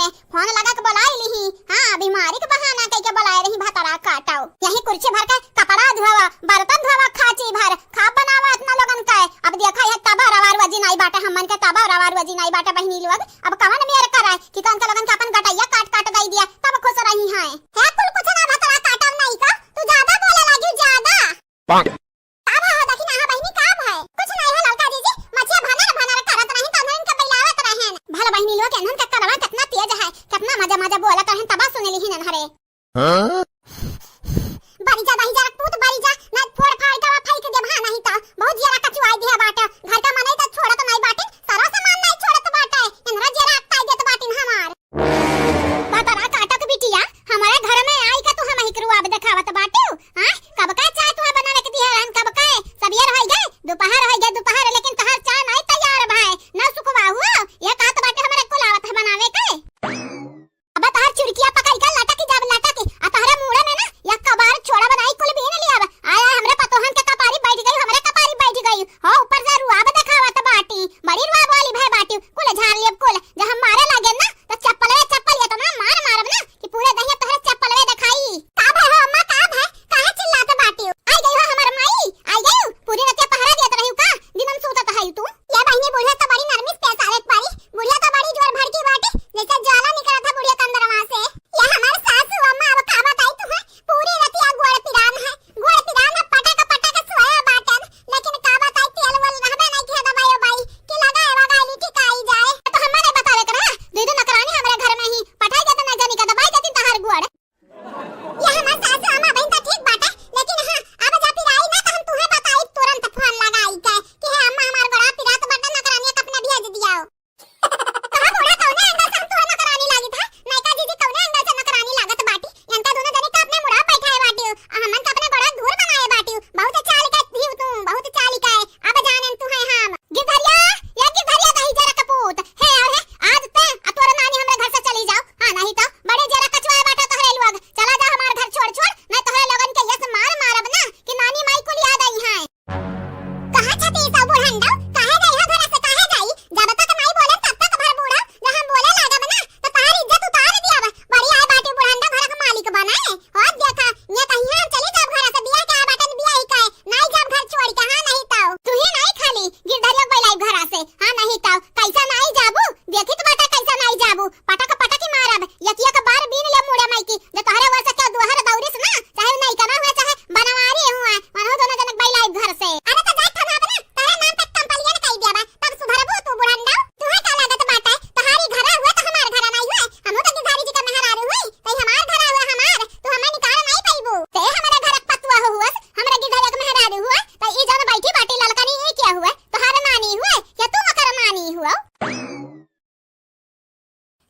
में फोन लगा के बुला ली। हां बीमारी के बहाना कह के बुलाए रही भतरा काटाओ। यही कुर्सी भर के कपड़ा धोवा, बर्तन धोवा, खाची भर खा बनावा इतना लोगन का। अब देखा है तबा रवार वजी नहीं बाटे, हमन के तबा रवार वजी नहीं बाटे बहिनी लोग। अब कवन मेरे कराए कि कौन का लोगन का अपन गटैया काट काट दई दिया तब खुश रही है। है कुल कुछ ना भतरा काटाव नहीं का, तू ज्यादा बोले लगी ज्यादा। का भाव देखी ना बहिनी का भाई कुछ नहीं है लड़का जीजी मछिया भनर भनर करत रही त उनन के बैलावत रहन। भला बहिनी लोग एनन का करवा कितना तेज है, कितना मजा मजा बोलत रहन तबा सुनेली हिन हरे। बड़ी जा दही जरा पूत बड़ी जा ना फोड़ फाड़ दवा फाई के देबा नहीं त बहुत जरा कचुआई दे बाटा। घर का मनई त छोड़त नहीं बाटे, सारा सामान नहीं छोड़त बाटे। इनरा जरा अटकाई देत बाटिन हमार भतरा काटक बिटिया। हमारे घर में आई का तू हम ही करुआ दिखावत बाटे। हां कब का चाय तू बनाने के दिया हम कब का सबियर होई गए दोपहर होई गए दोपहर, लेकिन तहर चाय नहीं तैयार भाई ना सुखवा हुआ। ये कहत बाटे हमारे कुलावत है बनावे के। अब तहर चुड़किया पकड़ के लटक जब लटक आ तहरे मुंह में ना या कबार छोड़ा बनाई कुल भी न लिया आया हमरे पतोहन के कपारी बैठ गई, हमरे कपारी बैठ गई हो ऊपर जा रुआब दिखावत बाटी। बड़ी रुआब वाली भाई बाटी कुल झाड़ लियब कुल जब हम मारे लागे ना तो चप्पल ये तो ना मार मारब ना कि पूरे दहिया तहरे चप्पल वे दिखाई। का भाई हो अम्मा का भाई काहे चिल्लात बाटी? आई गई हो हमर माई आई गई पूरी रात पहरा देत रही का दिन हम सोतत है तू। ये बहिनी बुढ़िया तो बड़ी नरमी से पेश आवे पारी, बुढ़िया तो बड़ी जोर भड़की बाटी जैसे ज्वाला निकला था बुढ़िया के अंदरवा से। ये हमार सासू अम्मा अब का बताई तू है पूरी रतिया गोड़ पिरान है पटा के सोया बाटन। लेकिन का बताई तेल वल रहबे नहीं के दबायो बाई कि लगाए वगाई ठिकाई जाए तो हम नहीं बतावे करा दीदी नकरानी हमरे घर में ही पटाई जात ना जानी का दबाई जाती तहार गोड़। ये हमार सासू अम्मा बहन तो ठीक बाटे, लेकिन हां अब जा पिराई ना तो हम तुहे बताई तुरंत फोन लगाई के कि है अम्मा हमार गोड़ा पिरात बाटे नकरानी अपने भेज दियाओ। कहां गोड़ा कौने एंगल से तुहे नकरानी लागी था नहीं का दीदी कौने एंगल से नकरानी लागत बाटी। इनका दोनों जने का अपने मुड़ा बैठाए बाटी हमन का अपने गोड़ा धूर बनाए बाटी। बहुत चाल का थी तू बहुत चाल का है अब जानन तू है हम गिरधरिया या गिरधरिया दही जरा कपूत है आज ते आ तोरा नानी हमरे घर से चली जाओ। हां नहीं तो बड़े जरा कचवाए बाटा तोहरे लोग चला जा हमार घर छोड़ छोड़ नहीं तोहरे लोगन के यस मार मारब ना कि नानी माई को याद आई है। कहां छती सब बुढ़ंडा काहे गई हो घर से काहे गई जब तक नहीं बोले तब तक भर बूढ़ा जब हम बोले लागब ना तो तार इज्जत उतार दियाब। बड़ी आए बाटी बुढ़ंडा घर का मालिक बनाए और देखा ये कहीं हम चली जाब घर से बिया के बाटन बिया ही काए नहीं जब घर छोड़ के। हां नहीं ताऊ तू ही नहीं खाली गिरधरिया बैलाई घर से। हां नहीं ताऊ कैसा नहीं जाबू देखित बाटा कैसा नहीं जाबू पटक पटक मारब यकिया के बार बीन ले मुड़े माई की जे तोहरे वर्ष के दुहर दौरिस ना चाहे नहीं कना हुआ चाहे बनवारी हुआ मनहो दोनों जनक बैलाई घर से। अरे तो जात थाना बना तारे नाम पे कंपलियन कह दियाबा तब सुधरबू तू बुढ़ंडा। तू है का लागत बाटा तहारी घर हुआ तो हमार घर नहीं हुआ हमो तो गिरधारी जी का मेहरारू हुई तई हमार घर हुआ हमार तू हमें निकाल नहीं पाइबू ते हमारे घर पतुआ हुआ हमरे गिरधारी का मेहरारू हुआ तई ई जन बैठी बाटी ललकनी ई क्या हुआ तोहार नानी हुआ या तू मकर नानी हुआ।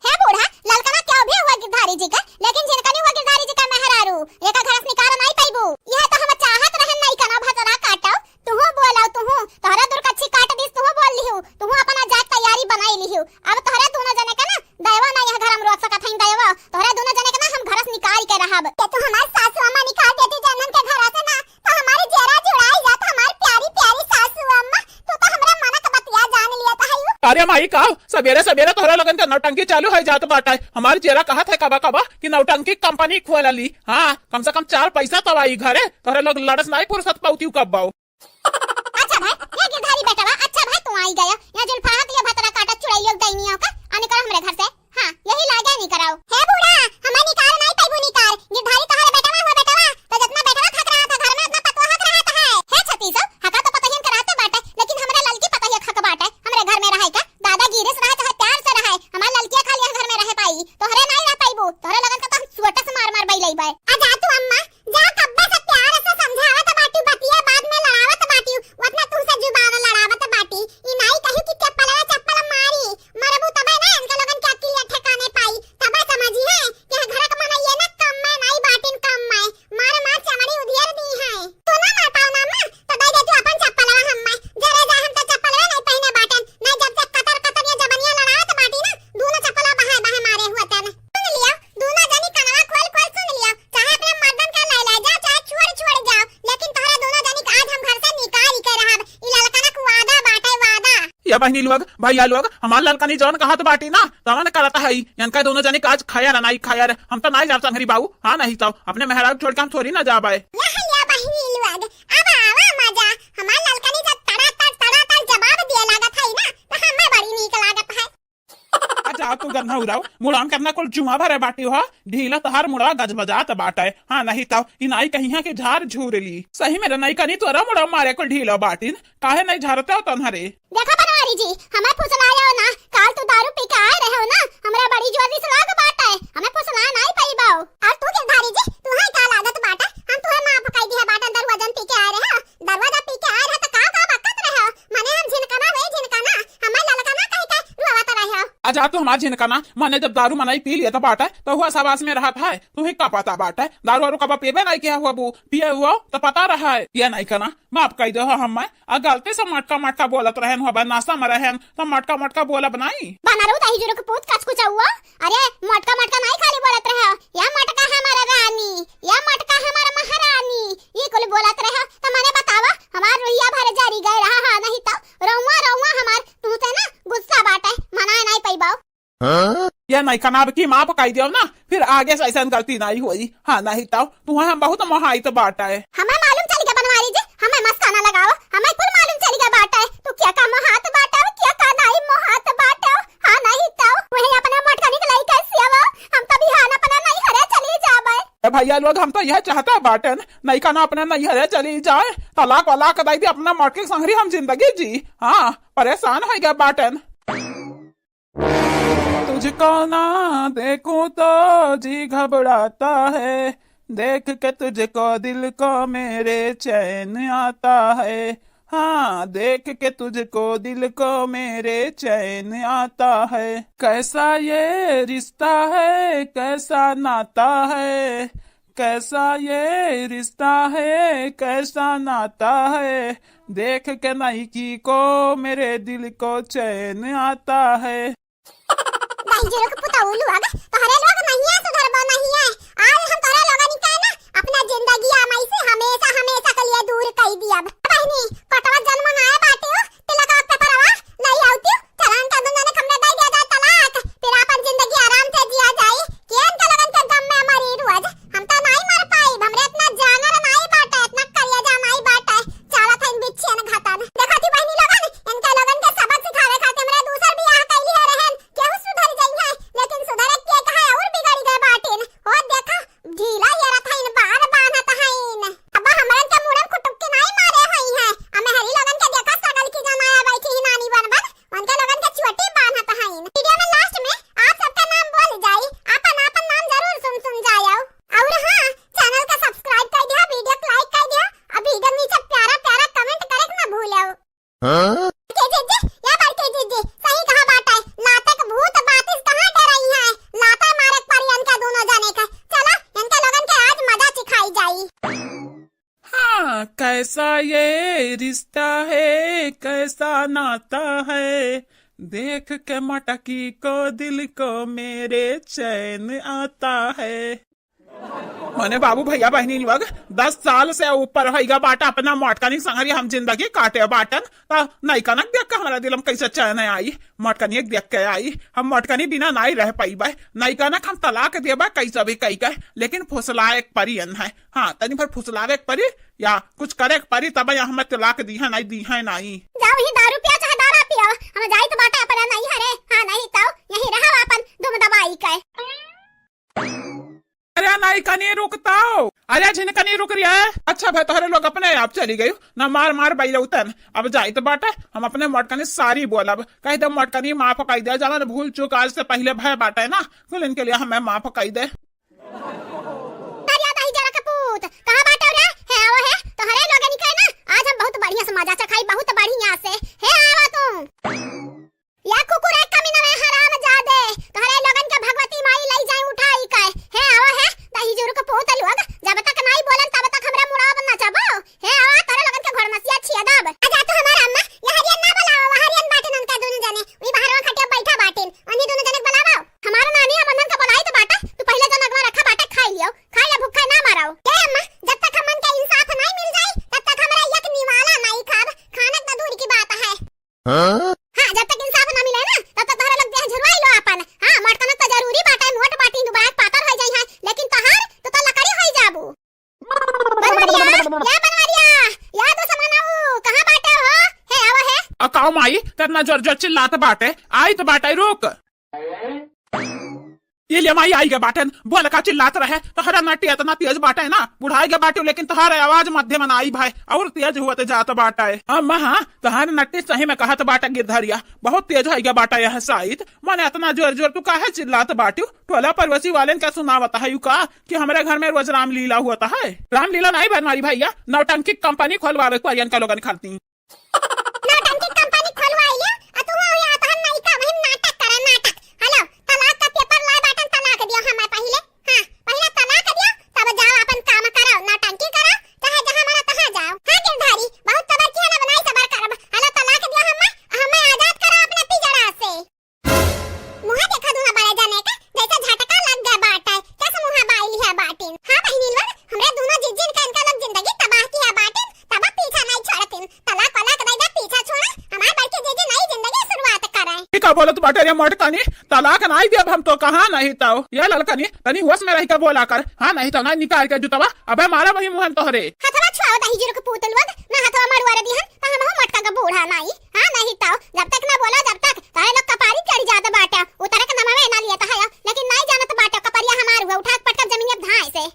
है बूढ़ा ललकना क्या भी हुआ गिरधारी जी का, लेकिन जिनका नहीं हुआ गिरधारी जी का मेहरारू एका घर से निकाल नहीं पाइबू। यह तो हम चाहत रहन नहीं कना भतरा काटाओ तू बोलाओ तू तोहरा दूर कच्ची काट दिस तू बोल लिहू तू अपना जात तैयारी बनाई लिहू। अब तोहरा दोनों जने का ना दैवा ना यह घर हम रोक सकत हई दैवा तोहरा दोनों जने का ना हम घर से निकाल के रहब के तू हमार सासू अम्मा निकाल देती जनन के घर से ना तो हमारी जेरा जुड़ाई जात हमार प्यारी प्यारी सासू अम्मा तू तो हमरा मन का बतिया जान लिया था हई। अरे माई का सवेरे सवेरे तोहरा लगन के नौटंकी चालू है जात बाटा। हमारी जेरा कहा था कबा कबा कि नौटंकी कंपनी खोल ली। हाँ कम से कम 4 पैसा तो आई घरे तोहरे लोग लड़स नहीं फुर्सत पाउती कब बाऊ। अच्छा भाई ये गिरधारी बेटवा अच्छा भाई तू आई गया या जुल्फा के लिए भतरा काटा चुड़ैल लोग दैनिया का आने कर हमरे घर से। हां यही लागे नहीं कराओ हे बूढ़ा हमें निकाल नहीं पाइबू निकाल गिरधारी तोहरे बेटवा हो बेटवा तो जितना बेटवा खक रहा था घर में उतना पतवा हक रहा था है छती सब हका तो पता ही कराते बाटे लेकिन हमरे ललकी पता ही खक बाटे हमरे घर में रहे का दादा गिरिस रहा चाहे प्यार से रहे हमार ललकिया खाली घर में रहे पाई तोहरे नहीं रह पाइबू तोहरे लगन का तो हम सुवटा से मार मार बैलई बाय। आ जा तू अम्मा जा कब्बे से प्यार से समझावत बाटी बतिया बाद में लड़ावत बाटी उतना तुमसे जुबान लड़ावत बाटी ई नहीं कहि कि चप्पल मारी मरबू तबे ना इनका लगन के अकेले ठिकाने पाई तबे समझी है कि घर का मन ये ना कम में नहीं बाटिन कम में मार मार चमड़ी उधियर दी है तू ना मार पाओ ना अम्मा तो दे दे तू अपन चप्पल हम में जरे जा हम तो चप्पल नहीं पहने बाटन नहीं जब तक कतर ये जबनिया लड़ावत बाटी ना दोनों चप्पल बाहे बाहे मारे हुआ तन सुन लिया दोनों जनी कनवा खोल खोल सुन लिया चाहे अपने या बहनी लोग भैया लोग हमार लड़का जौन कहा तो बाटी ना तमन करता है इनका दोनों जने आज खाया नहीं खाया रे हम तो नहीं जाता हरी बाबू। हाँ नहीं तो अपने मेहराब छोड़ के हम थोड़ी ना जा पाए। बहनी लोग अब आवा मजा हमार लड़का ने जब तड़ा जवाब दिया लागत है ना तो हमें बड़ी नीक लागत है। अच्छा तू गन्ना उड़ाओ मुड़ाम करना कुल चुमा भरे बाटी हो ढीला तहार मुड़ा गज बजात बाटा है। हाँ नहीं तो इनाई कहीं के झार झूर ली सही मेरा नहीं कनी तोरा मुड़ा मारे कुल ढीला बाटिन काहे नहीं झारते हो तन्हरे। देखो बनवारी जी हमें फुसलाया हो ना काल तू दारू पी के आए रहे हो ना हमरा बड़ी जोर से लाग बाटा है हमें फुसला नहीं पाई बाओ। और तू गिरधारी जी तू है का लागत बाटा हम तुम्हें मां पकाई दी है बाटा दरवाजा पी के आए रहे हो दरवाजा पी के आए रहे तो का बकत रहे हो माने हम झिनकना वे झिनकना हमार ललका ना कहीं का रुवाता रहे हो। अच्छा तो हमारा झिनकना मैंने जब दारू मनाई पी लिया था बाटा तो हुआ सवास में रहा था तू ही का पता बाटा दारू वारू कब पीबे नहीं किया हुआ पिए हुआ तो पता रहा है ये नहीं करना माफ कही दो हम गलती से मटका बोलत रहे हुआ नाश्ता में रहे तो मटका बोला बनाई बनारू ताही जुरो के पूत कच कुछ हुआ। अरे मटका नहीं खाली बोलत रहे हो या मटका हमारा रानी या मटका हमारा महारानी ये कुल बोलत रहे हो तो मैंने बतावा हमार रुइया भरे जारी गए रहा। हाँ नहीं तो रउआ हमार तू से ना गुस्सा बाटे मना नहीं पैबाओ। ये नहीं करना की माफ कही दियो ना फिर आगे से ऐसा गलती नहीं हुई। हाँ नहीं तो तू हम बहुत महाई तो बाटा है हमें मालूम चल गया बनवारी जी हमें मस्ताना लगाओ हमें कुल मालूम चल गया बाटा है तू क्या का मोहात बाटा क्या का नहीं मोहात बाटा। हाँ नहीं तो वही अपना मटका निकलाई कैसे आवा हम तो बिहान अपना नहीं हरे चली जाबे। भैया लोग हम तो यह चाहता बाटन नहीं करना अपने नहीं हरे चली जाए तलाक वलाक दाई दी अपना मटके संगरी हम जिंदगी जी। हाँ परेशान हो गया बाटन तुझको ना देखूं तो जी घबराता है देख के तुझको दिल को मेरे चैन आता है। हाँ देख के तुझको दिल को मेरे चैन आता है कैसा ये रिश्ता है कैसा नाता है कैसा ये रिश्ता है कैसा नाता है देख के नहीं की को मेरे दिल को चैन आता है। जीरो के पुता उल्लू आगे तोहरे लोग नहीं है सुधरबो नहीं है आज हम तोहरे लोग निकाय ना अपना जिंदगी आमाई से हमेशा के लिए दूर कर दिया। बहनी पटवा जन्म आए बाटे हो तिलक वक्त परवा नहीं आउती चलान का दुनिया ने हमने दे दिया तलाक फिर अपन जिंदगी आराम से जिया जाए केन के लगन के गम में हमारी रोज हम तो नहीं मर पाई हमरे इतना जानर नहीं बाटे इतना करिया जा नहीं बाटे चाला था इन बिच्छे ने घाटा ने देखती बहनी लोगन इनके लोगन के सबक सिखावे खातिर हमरे दूसर बियाह कैली है रहन केहू सुधर जाई है लेकिन सुधरे के कहा और बिगड़ गए बाटिन हो देखा ढीला ये रथा इन बार बांधत है इन अब हमरन के मुड़न कुटुक के नहीं मारे हई है हमें हरी लोगन के देखा सगल की जमाया बैठी ही नानी बन उनके लोगन के चोटी बांधत है इन वीडियो में लास्ट में आप सबका नाम बोल जाई अपन नाम जरूर सुन जाओ और हां चैनल का सब्सक्राइब कर दिया वीडियो को लाइक कर दिया अब वीडियो नीचे प्यारा कमेंट करे ना भूलो। हां या बात के सही कहा बात है लातक भूत बातिस कहां डर रही है लाता मारे परियन का दोनों जाने का चला इनके लोगन के आज मजा सिखाई जाई। हाँ कैसा ये रिश्ता है कैसा नाता है देख के मटकी को दिल को मेरे चैन आता है। मैंने बाबू भैया बहनी लोग 10 साल से ऊपर होगा बाटा अपना मटकनी संगरी हम जिंदगी काटे बाटन तो नहीं कनक देख के हमारा दिल में कैसे चैन आई मटकनी एक देख के आई हम मटकनी बिना नहीं रह पाई नहीं कनक हम तलाक देबा कैसा भी कही कह लेकिन फुसला एक परियन है। हाँ तनी पर फुसलावे एक परी या कुछ करे एक परी तब हमें तलाक दी है नहीं जाओ ही दारू पिया चाहे दारा पिया हम जाई तो बाटा अपना नहीं हरे। हाँ नहीं तो यही रहा अपन दुम दबाई के अरे नहीं कनी रुकता अरे झिनकनी रुक रहा है। अच्छा भाई तोहरे लोग अपने आप चली गई ना मार बाई उतन अब जाई तो बाटा हम अपने मटकनी सारी बोलब कही दे मटकनी माफ कही दे जब भूल चूक आज से पहले भय बाटा है ना कुल इनके लिए हमें माफ कही दे। कहां बाटा रे है वो है तोहरे लोग निकाय ना आज हम बहुत बढ़िया से मजा चखाई बहुत बढ़िया से है आवा तू या कुकुर एक कमीना में हराम जादे तोहरे लोगन के भगवती माई लई जाई उठाई के है आवा है दही जोर के पोत लोग जब तक नहीं बोलन तब तक हमरा मुड़ा बनना चाबो है आवा तोहरे लोगन के घर मसिया छिया दब आजा तो हमारा अम्मा ये हरियन ना बुलाओ हरियन बाटन उनका दोनों जने वी बाहर खटिया बैठा बाटिन अन्नी दोनों जने बुलाओ हमारा नानी बंधन का बुलाई तो बाटा तू पहले जो नगवा रखा बाटा खाई लियो खाई ले भूखा ना माराओ के अम्मा जब तक हमन के इंसाफ नहीं मिल जाए तब तक हमरा एक निवाला नहीं खाब खाना तो दूर की बात है। हां आओ माई, कितना जोर जोर चिल्लात बाटे, आई तो बाटे रुक। ये ले माई आई गए बाटन, बोल का चिल्लात रहे, तोहरा नटी इतना तेज बाटे ना, बुढ़ाई के बाटे, लेकिन तुम्हारे आवाज मध्यम आई भाई, और तेज हुआ तो जात बाटा है। हम हाँ तुम्हारे नटी सही में कहत बाटा गिरधरिया, बहुत तेज है गया बाटा यह साइड, मैंने इतना जोर जोर तू काहे चिल्लात बाटू, टोला परवसी वाले क्या सुनावता है यू का कि हमारे घर में रोज रामलीला हुआ है। रामलीला नहीं बनवारी भैया, नौटंकी कंपनी खोलवावे को का लोगन खाती बोलत बाटे रे मोटकानी, तलाक नहीं दिया हम तो कहा नहीं तो ये ललकनी तनी होश में रह के बोला कर, हाँ नहीं तो ना निकाल के जुतवा अबे मारा वही मुहन तोहरे हथवा छुआव दही जीरो के पुतल वग ना हथवा मारवारे दिहन त हम मटका का बूढ़ा नहीं, हाँ नहीं तो जब तक ना बोला जब तक तारे लोग कपारी चढ़ जाता बाटा, उतारे के नमवे ना लिया था, लेकिन नहीं जानत बाटा कपरिया हमार हुआ उठा पटक जमीन में धाए से।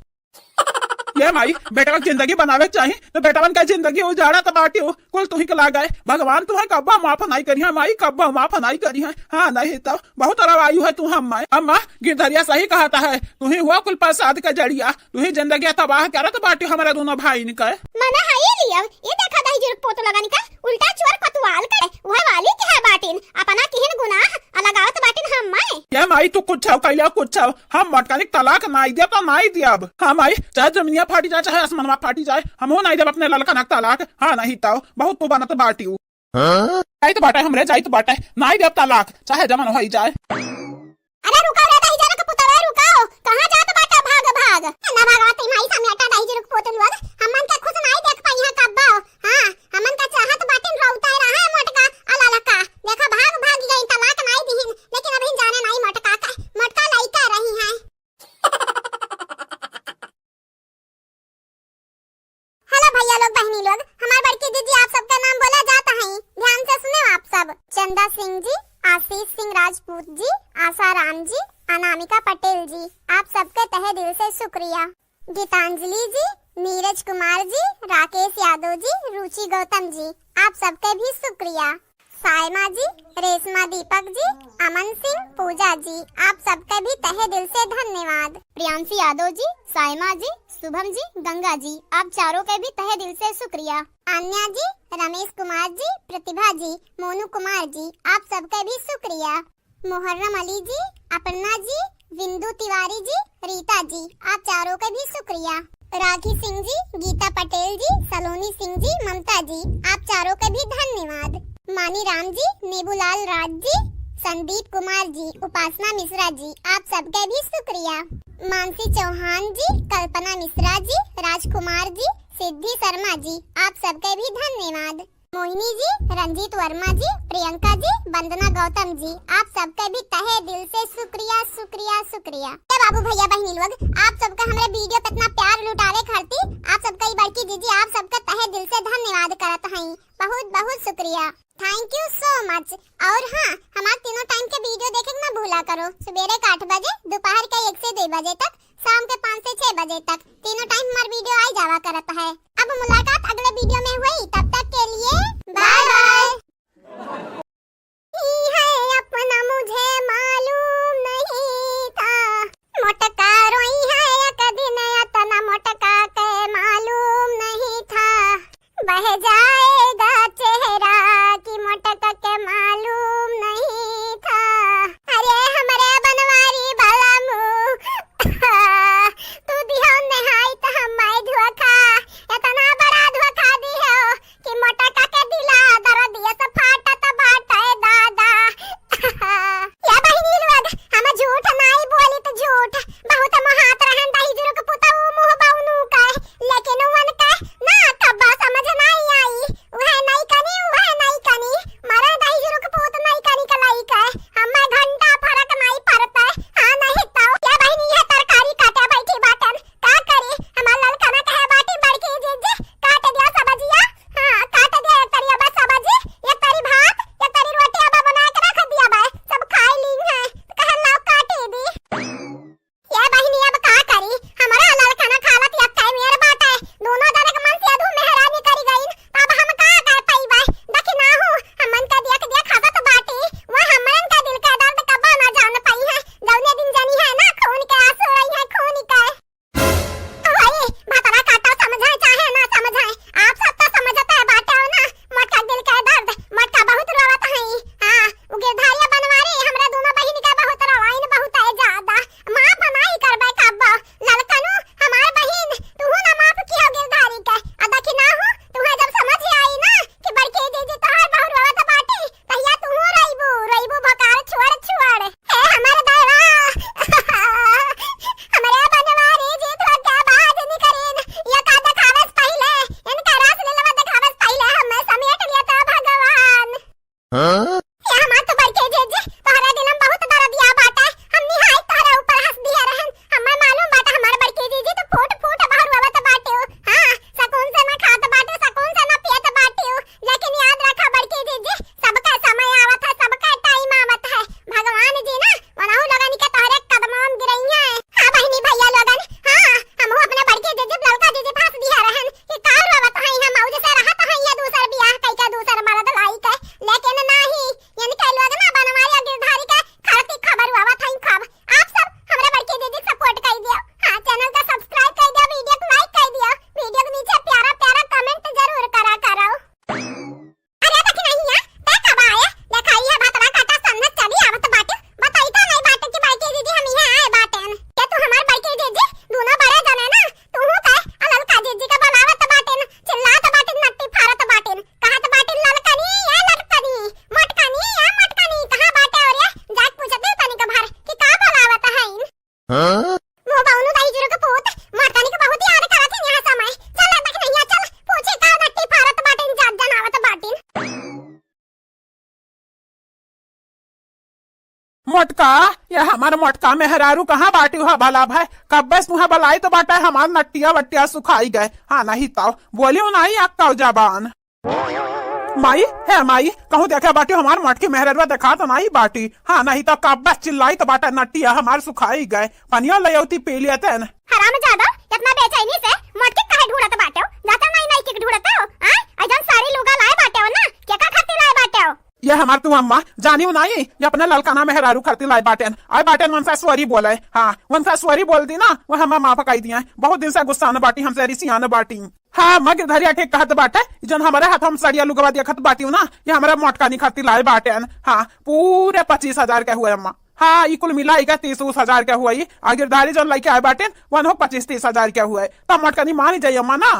ये माई बेटा की जिंदगी बनावे चाहिए तो बेटावन का जिंदगी उजाड़ा तो बाटी हो, कुल तुही के लाग गए, भगवान तुम्हें कब्बा माफ नहीं करी है माई, कब्बा माफ नहीं करी है, हाँ नहीं तो बहुत रवायु है तू हम अम्मा गिरधरिया सही कहता है, तुही हुआ कुल प्रसाद का जड़िया, तुही जिंदगी तबाह करत बाटी हमारे दोनों भाई ने कहे मना है ये लिया, ये देखा दही जीरो पोतो लगानी का उल्टा चोर कतवाल करे, वह वाली की है बाटिन अपना किहन गुनाह अलगावत बाटिन हम माई। ये माई तू कुछ कैला कुछ हम मटकानिक तलाक नहीं दिया तो नहीं दिया अब, हाँ माई चाहे जमीनिया फाटी जाए चाहे आसमान फाटी जाए, हम हो नहीं जब अपने ललका नक तलाक, हाँ नहीं तो बहुत तू बनत बाटी हूँ, जाई तो बाटा हमरे जाई तो बाटा नहीं जब तलाक चाहे जमन हो जाए। अरे रुका रे दही जरा का पुतवा रुकाओ, कहां जात बाटा भाग भाग ना भागवत माई सामने अटा दही जरा का पुतल वग हमन का खुद नहीं देख पाई है कब्बा, हां हमन का चाहत बाटिन रोउता रहा है मटका अलालका, देखा भाग भाग गई तलाक नहीं दिहिन, लेकिन अभी जाने नहीं मटका का मटका लइका रही है। हेलो भैया लोग बहनी लोग, हमारे बड़की दीदी आप सबका नाम बोला जाता है, ध्यान से सुने आप सब, चंदा सिंह जी, आशीष सिंह राजपूत जी, आशा राम जी, अनामिका पटेल जी, आप सबके तहे दिल से शुक्रिया। गीतांजलि जी, नीरज कुमार जी, राकेश यादव जी, रुचि गौतम जी, आप सबके भी शुक्रिया। सायमा जी, रेशमा दीपक जी, अमन सिंह, पूजा जी, आप सबके भी तहे दिल से धन्यवाद। प्रियांशी यादव जी, सायमा जी, शुभम जी, गंगा जी, आप चारों के भी तहे दिल से शुक्रिया। आन्या जी, रमेश कुमार जी, प्रतिभा जी, मोनू कुमार जी, आप सबके भी शुक्रिया। मुहर्रम अली जी, अपर्णा जी, विंदु तिवारी जी, रीता जी, आप चारों के भी शुक्रिया। राखी सिंह जी, गीता पटेल जी, सलोनी सिंह जी, ममता जी, आप चारों के भी धन्यवाद। मानी राम जी, नेबूलाल राज जी, संदीप कुमार जी, उपासना मिश्रा जी, आप सबके भी शुक्रिया। मानसी चौहान जी, कल्पना मिश्रा जी, राजकुमार जी, सिद्धि शर्मा जी, आप सबके भी धन्यवाद। मोहिनी जी, रंजीत वर्मा जी, प्रियंका जी, वंदना गौतम जी, आप सबके भी तहे दिल से शुक्रिया शुक्रिया शुक्रिया। बाबू भैया बहनी लोग, आप सबका हमारे वीडियो पे इतना प्यार लुटावे खाती, आप सबका बड़की दीदी आप सबका तहे दिल से धन्यवाद करत हैं, बहुत बहुत शुक्रिया, थैंक यू सो मच। और हाँ, हमारे तीनों टाइम के वीडियो देखे ना भूला करो, सुबेरे के 8 बजे, दोपहर के 1 से 2 बजे तक, शाम के 5 से 6 बजे तक, तीनों टाइम हमारा वीडियो आ जावा करता है। अब मुलाकात अगले वीडियो में हुई, तब तक के लिए बाय बाय। है अपना मुझे मालूम नहीं था, मोटका रोई है कभी नया तना, मोटका के मालूम नहीं था, बह जाएगा चेहरा कि मोटका के मालूम नहीं था। अरे हमारे बनवारी बाला मुँह तू दिहो नहाई तो हम धोखा, इतना बड़ा धोखा दी है हमारे मोटका मेहरारू कहाँ बाटी हुआ भला भाई, कब बस मुहा बलाई तो बाटा हमार नट्टिया वट्टिया सुखाई गए। हाँ नहीं ताओ बोलियो नहीं अक्का जबान माई है माई कहूँ देखा बाटी हमार मटकी मेहरवा देखा तो नहीं बाटी। हाँ नहीं तो कब बस चिल्लाई तो बाटा नट्टिया हमार सुखाई गए, पनिया लयौती पी लिया तेन। हराम ज्यादा इतना बेचैनी से मटकी काहे ढूंढत बाटे हो, जाता नहीं नहीं के ढूंढत हो। हां अजन सारी लुगा लाए बाटे हो ना, के का खातिर लाए बाटे हो? ये हमार तू अम्मा जानियो नहीं, ये अपने ललकाना मेहरारू खातिर लाए बाटेन। आए बाटेन वंसा स्वरी बोले। हाँ वंसा स्वरी बोल दी ना, वो हम माँ पकाई दिया बहुत दिन से गुस्सा न बाटी हमसे रिसिया न बाटी। हाँ मैं गिरधरिया ठीक कहत बाटे, जन हमारे हाथ हम सड़िया लुगवा दिया खत बाटी ना, ये हमारे मोटका नहीं खातिर लाए बाटेन। हाँ पूरे 25,000 के हुए अम्मा। हाँ ये कुल मिला 30-30,000 के हुआ। आगे गिरधारी जन लेके आए बाटेन वन हो 25-30,000 के हुए, तब मोटका नहीं मानी जाइए अम्मा ना।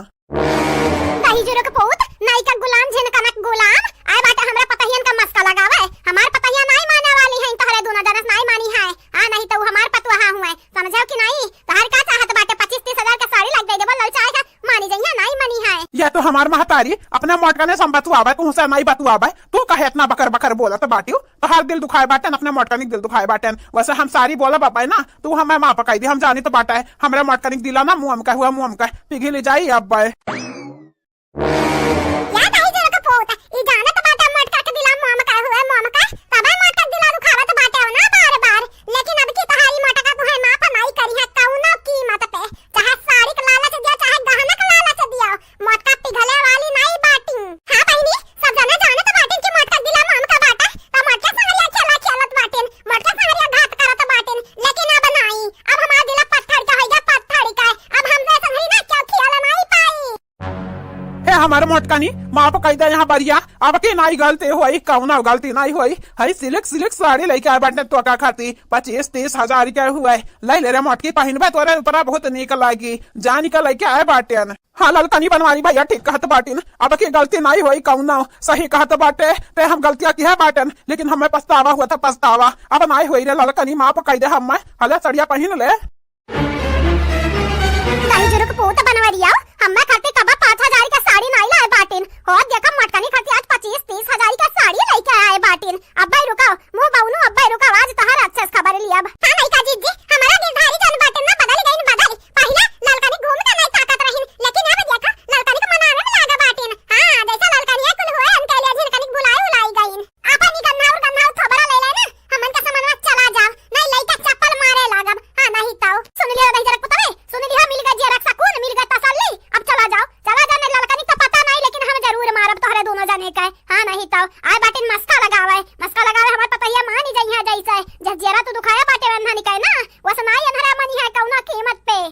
नहीं जुरो के पोत नहीं का गुलाम जिन कनक गुलाम आए बाटे हमरा पतहियन का मस्का लगावे, हमार पतहिया नहीं माने वाली है तोहरे दोनों जनस नहीं मानी है। हां नहीं तो हमार पतवा हां हुए समझाओ कि नहीं, तोहर का चाहत बाटे 25-30,000 का साड़ी लग दे देबो ललचाए का मानी जइया नहीं मानी है। ये तो हमार महतारी अपने मोटका ने संबतुआवे तू से नहीं बतुआवे, तू कहे इतना बकर बकर बोलत बाटियो तो हर दिल दुखाए बाटन, अपने मोटका ने दिल दुखाए बाटन। वैसे हम सारी बोला बापा ना, तू हमें मां पकाई दी हम जानी तो बाटा है हमारे मोटका ने दिला ना मुंह का हुआ मुंह का पिघल ले जाई अब बाय। या नहीं जुरो के पोत ई जाने तो बाटे मटका के दिला मुंह का हुआ मुंह का तबे मटका दिला दुखावा तो बाटे हो ना बार बार। लेकिन अब की तहारी मटका तो है मां पनाई करी है कौनो कीमत पे, चाहे साड़ी का लालच दिया चाहे गहना का लालच दिया, मटका पिघले वाली नहीं बाटी। हां बहिनी सब जने जाने तो बाटे कि मटका दिला मुंह का बाटा तो मटका संगरिया खेला खेलत बाटे, मटका संगरिया घात करत बाटे। लेकिन अब नहीं, अब हमारा दिला पत्थर का होइगा पत्थर का, अब हमसे संगरी ना क्यों खेला नहीं पाई। है हमारे मोटका नहीं माँ पकाई दे यहाँ बढ़िया, अब के नहीं गलती हुई कौना गलती नहीं हुई है। सिल्क सिल्क साड़ी लेके आए बाटे तो का खाती 25-30,000 के हुए, ले ले रे मोटकी पहनबे तोरे ऊपर बहुत निक लागी जान के लेके आए बाटे। हाँ ललकनी बनवारी भैया ठीक कहत बाटिन, अब की गलती नहीं हुई कौना सही कहत बाटे ते हम गलतियां की है बाटन, लेकिन हमें पछतावा हुआ था पछतावा अब नहीं हुई रे ललकनी माँ पकाई दे हम हले सड़िया पहन ले। नहीं जुरो के पोत बनवरिया हम्मे खाते कबा 5,000 का साड़ी नहीं लाए बाटिन, हो देखा मटकनी खाती आज 25-30,000 का साड़ी लेके आए बाटिन। अब भाई रुकाओ मुंह बाउनु अब भाई रुकाओ आज तोहर अच्छे से खबर लिया। हां नहीं का जीजी हमारा गिरधारी जन बाटिन ना बदल गई बदल, पहला ललकनी घूम के नहीं ताकत रहिन, लेकिन अब देखा ललकनी को मनावे में लागा बाटिन। हां जैसा ललकनी है कुल होए उनके लिए झिनकनी बुलाई उलाई गईन। अपन ही गन्ना और खबर ले ले ना हमन का सामान चला जाओ नहीं लइका चप्पल मारे लागब। हां नहीं ताऊ सुन लियो नहीं जरा पता है सुन लियो मिल गया जरा सुकून मिल गया तसल्ली, अब चला जाओ मेरे ललकनी तो पता नहीं लेकिन हम जरूर मारब तोहरे दोनों जाने का। हां नहीं तो आए बाटिन मस्का लगावे हमार पतैया मानी जइहा जैसे जरा तू दुखाया बाटे वंधानी का ना वैसे नहीं अंधरा मनी है कौना कीमत पे।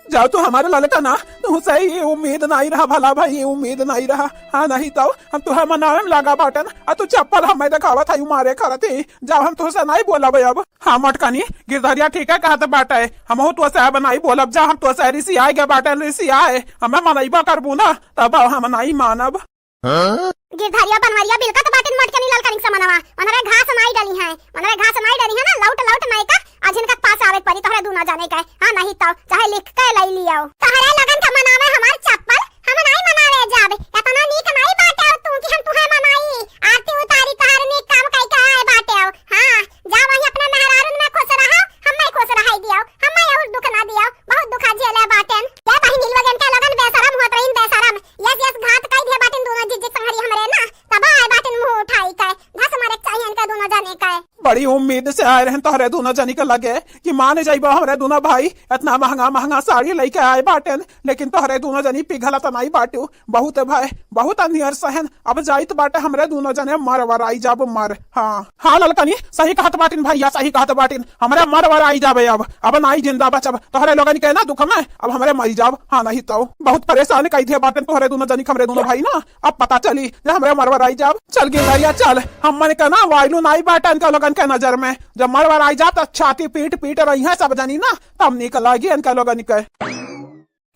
जाओ तो हमारे ललका ना तू सही ये उम्मीद नहीं रहा भला भाई, ये उम्मीद नहीं रहा। हाँ नहीं तो हम तुहे मनावे में लगा बाटन और तू चप्पल हमें दिखावा था मारे खरती जाओ हम तुझसे नहीं बोला भाई अब। हाँ मटकानी गिरधरिया ठीक है कहते बाटे हम तो से बनाई बोलब जा हम तो से ऋषि आए गए बाटे ऋषि आए हमें मनईबा करबू ना तब हम नहीं मानब। गिरधरिया बनवरिया बिलका तो बाटिन मटकनी ललकनी से मनवा मनरे घास नहीं डली है ना लौट नहीं का आज इनका पास आवे परी तोहरे दूना जाने का। हां नहीं तो चाहे लिख के ले लियो तोहरे लगन का मनावे हमार चप्पल हम नहीं मनावे जाब इतना नीक नहीं बाटे तू कि हम तुहे मनाई आरती उतारी तोहर नीक काम कई के आए बाटे। हां जा वही अपने मेहरारून में खुश रहो हम नहीं खुश रहाई दियो हम और दुख ना दियो बहुत दुखा झेले बाटेन। ले बहिन नीलवगन के लगन बेशरम होत रहिन बेशरम यस घात कई दे बाटेन दोनों जिज्जी संगरी हमरे ना तब आए बाटेन मुंह उठाई के घास मारे चाहिए इनका दोनों जाने का। बड़ी उम्मीद से आए रहे तोहरे दोनों जनी के लगे कि माने जाइबो हमरे दोनों भाई इतना महंगा साड़ी लेके आए बाटन, लेकिन तोहरे दोनों जनी पिघला तो नहीं बाटू बहुत भाई बहुत अनियर सहन अब जाई तो बाटे हमरे दोनों जने मरवर आई जाब मर। हाँ ललकनी सही कहत बाटिन भैया सही कहत बाटिन हमरे मरवर आई जाबे अब नहीं जिंदा बचब तोहरे लोगन के ना दुख में अब हमरे मरी जाब। हाँ नहीं तो बहुत परेशान कई थे बाटन तोहरे दोनों जनी हमरे दोनों भाई ना अब पता चली जब हमरे मरवर आई जाब। चल गिरधरिया चल हम मन के ना वायलू नहीं बाटन के लोगन के नजर में जब मरवर आई जात छाती पीट रही है सब जनी ना तब निकल आएगी इनका लोगन के।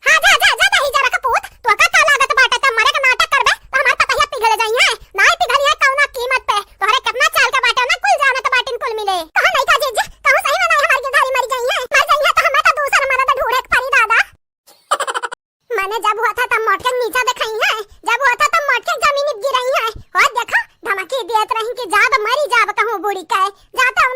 हां जा नहीं जरा का पूत तो का लागत बाटे त मरे का नाटक करबे तो हमार पतैया पिघल जाई है नहीं पिघली है कौना कीमत पे तोहरे कितना चाल का बाटे ना कुल जाना तो बाटिन कुल मिले। कहो नहीं का जीजी कहो सही में नहीं हमार गिरधारी मर जाई है तो हमें तो दूसरा मरद ढूंढे के पड़ी दादा। मैंने जब हुआ था तब मोटके नीचा दिखाई है जब हुआ था तब मोटके जमीन गिराई है और देखो धमकी देत रही कि जाब मरी जाब कहूं बूढ़ी का जाता हूं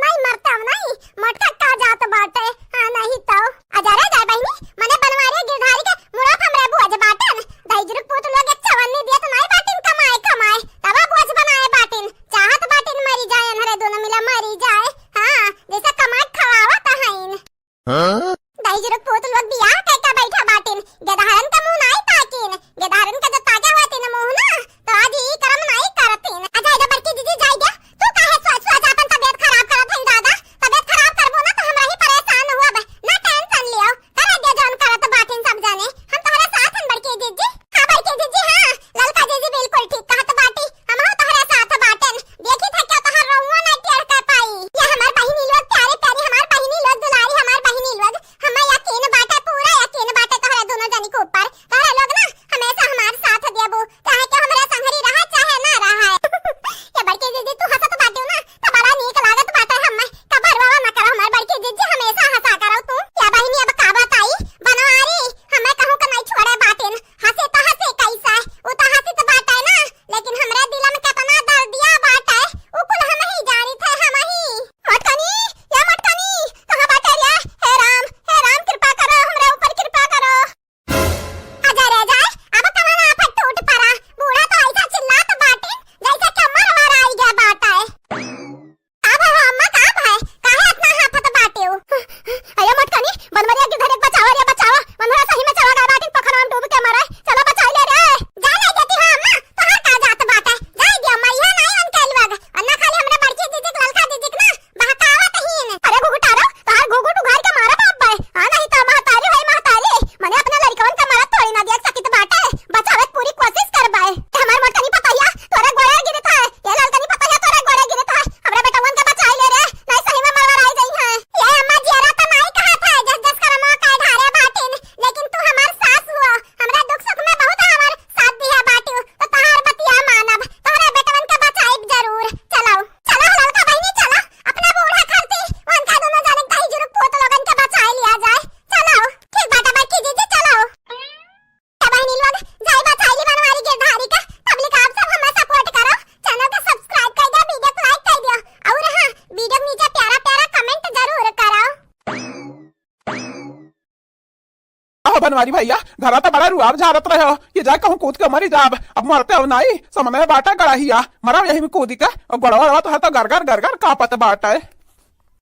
बनवारी भैया घर तो बड़ा रुआब झारत रहे ये जाए कहूँ कूद के मरी जाब अब मरते अब नहीं समय बाटा गड़ाहिया मरा यही में कूदी के गड़वा तो है तो गरगर कापत बाटा है।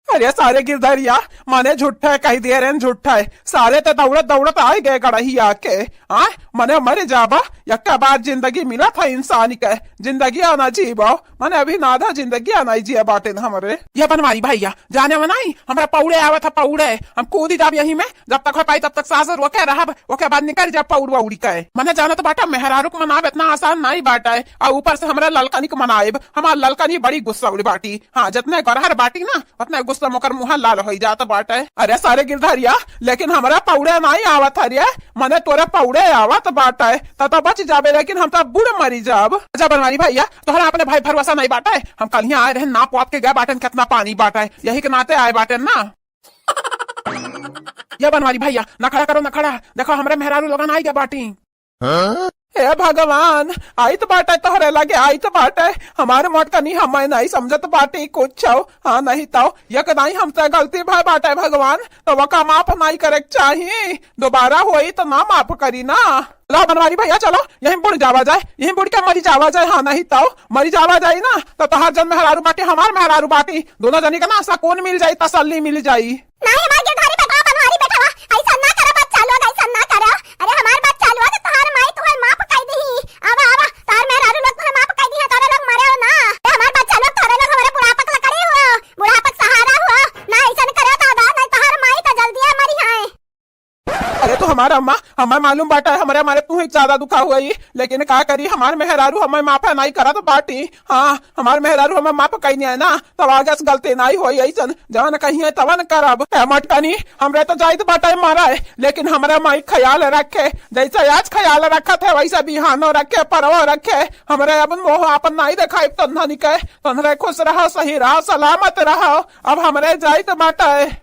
अरे सारे गिरधरिया मने झूठा है कही दे रहे झूठा है सारे तो दौड़त आए गए गड़ही आके मने मरे जाबा यक्का बार जिंदगी मिला था इंसान के जिंदगी आना जीबो मने अभी नादा जिंदगी आना जिया बाटे हमरे ये बनवारी भैया जाने में नहीं हमारा पौड़े आवा था पौड़े हम कूदी जाब यही में जब तक हो पाई तब तक सास रोके रहा ओके बाद निकल जा पौड़ उड़ी के मने जाना तो बाटा मेहरारू को मनाब इतना आसान नहीं बाटा है और ऊपर से हमारा ललकनी को मनाएब हमारा ललकनी बड़ी गुस्सा उड़ी बाटी हाँ जितने गरहर बाटी ना उतने गुस्सा मोकर मुहा लाल हो जाता बाटा है। अरे सारे गिरधरिया लेकिन हमारा पौड़े नहीं आवत हरिया मने तोरा पौड़े आवत बाटा है तो बच जाबे लेकिन हम तो बूढ़ मरी जाब। अच्छा बनवारी भैया तोहरा अपने भाई भरवसा नहीं बाटा है हम कल ही आए रहे नाप वाप के गए बाटन कितना पानी बाटा है यही के नाते आए बाटन ना। ये बनवारी भैया न खड़ा करो न खड़ा देखो हमारे मेहरारू लोगन आई गए बाटी। हे भगवान आई तो बाटा तोहरे लगे आई तो बाटा हमारे मोट का नहीं हमें नहीं समझत बाटे कुछ हाँ नहीं तो यक नहीं हमसे गलती भाई बाटा भगवान तो वका माफ नहीं करे चाहिए दोबारा हुई तो ना माफ करी ना। लो बनवारी भैया चलो यही बुढ़ जावा जाए यही बुढ़ के मरी जावा जाए हाँ नहीं तो मरी जावा जाए ना तो तोहार जन मेहरारू बाटी हमार मेहरारू बाटी दोनों जनी का ना सकून मिल जाये तसल्ली मिल जाये। हमारा अम्मा हमें मालूम बाटा है हमारे तू ही ज्यादा दुखा हुआ ही लेकिन क्या करी हमारे मेहरारू हमें माफा नहीं करा तो बाटी हाँ हमारे मेहरारू हमें माफ कहीं नहीं है ना तब आगे से गलती नहीं हुई ऐसा जवन कहीं है तवन करब मटकनी हमरे तो जायद बाटा मारा है लेकिन हमारा माई ख्याल रखे जैसे आज ख्याल रखा थे वैसा बिहानो रखे परवो रखे हमारे अब मोह अपन नहीं देखा तन्हा निके तन्हरे खुश रहो सही रहो सलामत रहो अब हमारे जायद बाटा है।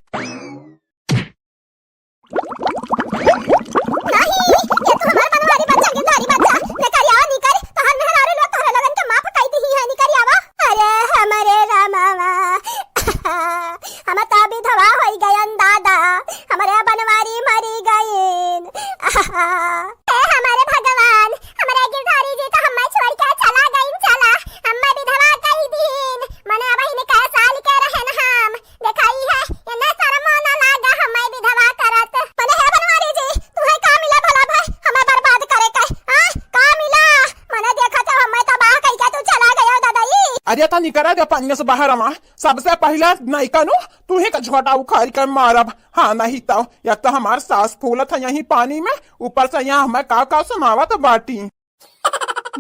अरे तो निकरा दे पानी से बाहर अमा सबसे पहला नहीं कनु तू ही का झोटा उखाड़ कर मारब हाँ नहीं तो या तो हमार सास फूलत है यही पानी में ऊपर से यहाँ हमें का सुनावा तो बाटी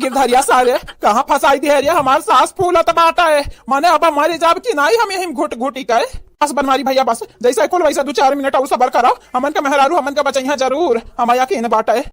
गिरधरिया सारे कहाँ फंसाई दे रही हमार सास फूलत बाटा है मने अब हमारी जाब की नहीं हम यही घुट घुटी के बस बनवारी भैया बस जैसा कुल वैसा 2-4 मिनट और सबर करो हमन का मेहरारू हमन का बचैया जरूर हम यकीन बाटा है।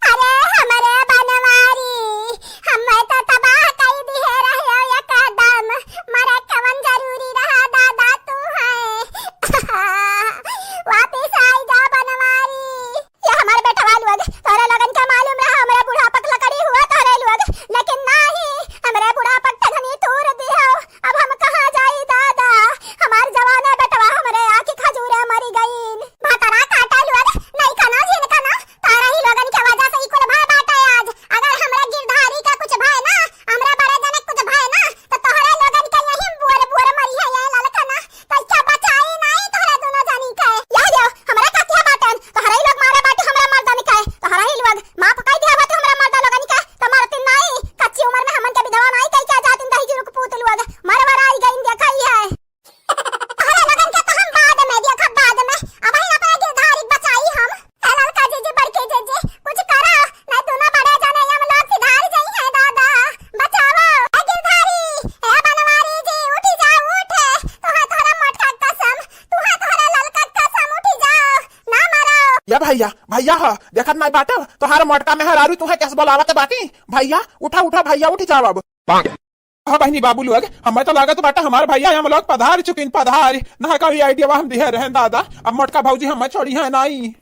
या भैया भैया हा देखत नहीं बाटा तो हर मोटका में हरारू तू है कैसे बोलावत बाटी भैया उठा उठा भैया उठी जाओ अब हाँ बहनी बाबू लोग हमें तो लागत बाटा हमारे भैया हम लोग पधार चुकिन पधार ना कभी आइडिया हम दिए रहे दादा अब मोटका भाजी हमें छोड़ी है नहीं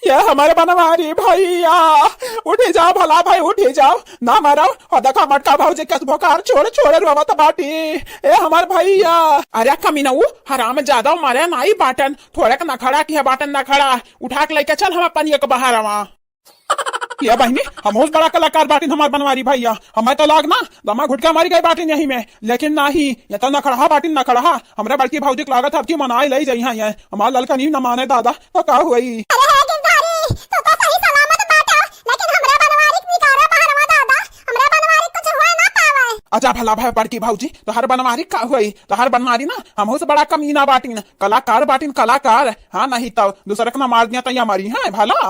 ये हमारे बनवारी भैया उठे जाओ भला भाई उठे जाओ ना मारो और देखो मटका भाजी कस भोकार छोड़ छोड़ रोवत बाटी ए हमार भैया अरे कमीना वो हराम ज्यादा मारे नाई बाटन थोड़े का ना खड़ा की है बाटन ना खड़ा उठा के लेके चल हम अपन एक बाहर आवा ये बहनी हम बहुत बड़ा कलाकार बाटिन हमार बनवारी भैया हमें तो लाग ना दमा घुटका मारी गई बाटिन यही में लेकिन नाही ये तो न खड़ा बाटिन न खड़ा हमरा बड़की भौजी के लागत अब की मनाई ले जाई है हमार ललका नहीं न माने दादा तो का हुई अरे है गिरधारी तो सही सलामत बाटा लेकिन हमरे बनवारी के निकारे बाहरवा दादा हमरे बनवारी कुछ होए ना पावे अच्छा भला भाई बड़की भौजी तो हर बनवारी का हुई तो हर बनवारी ना हम से बड़ा कमीना बाटिन कलाकार कलाकार हाँ नहीं तो दूसरे का ना मार दिया तो या मारी है भला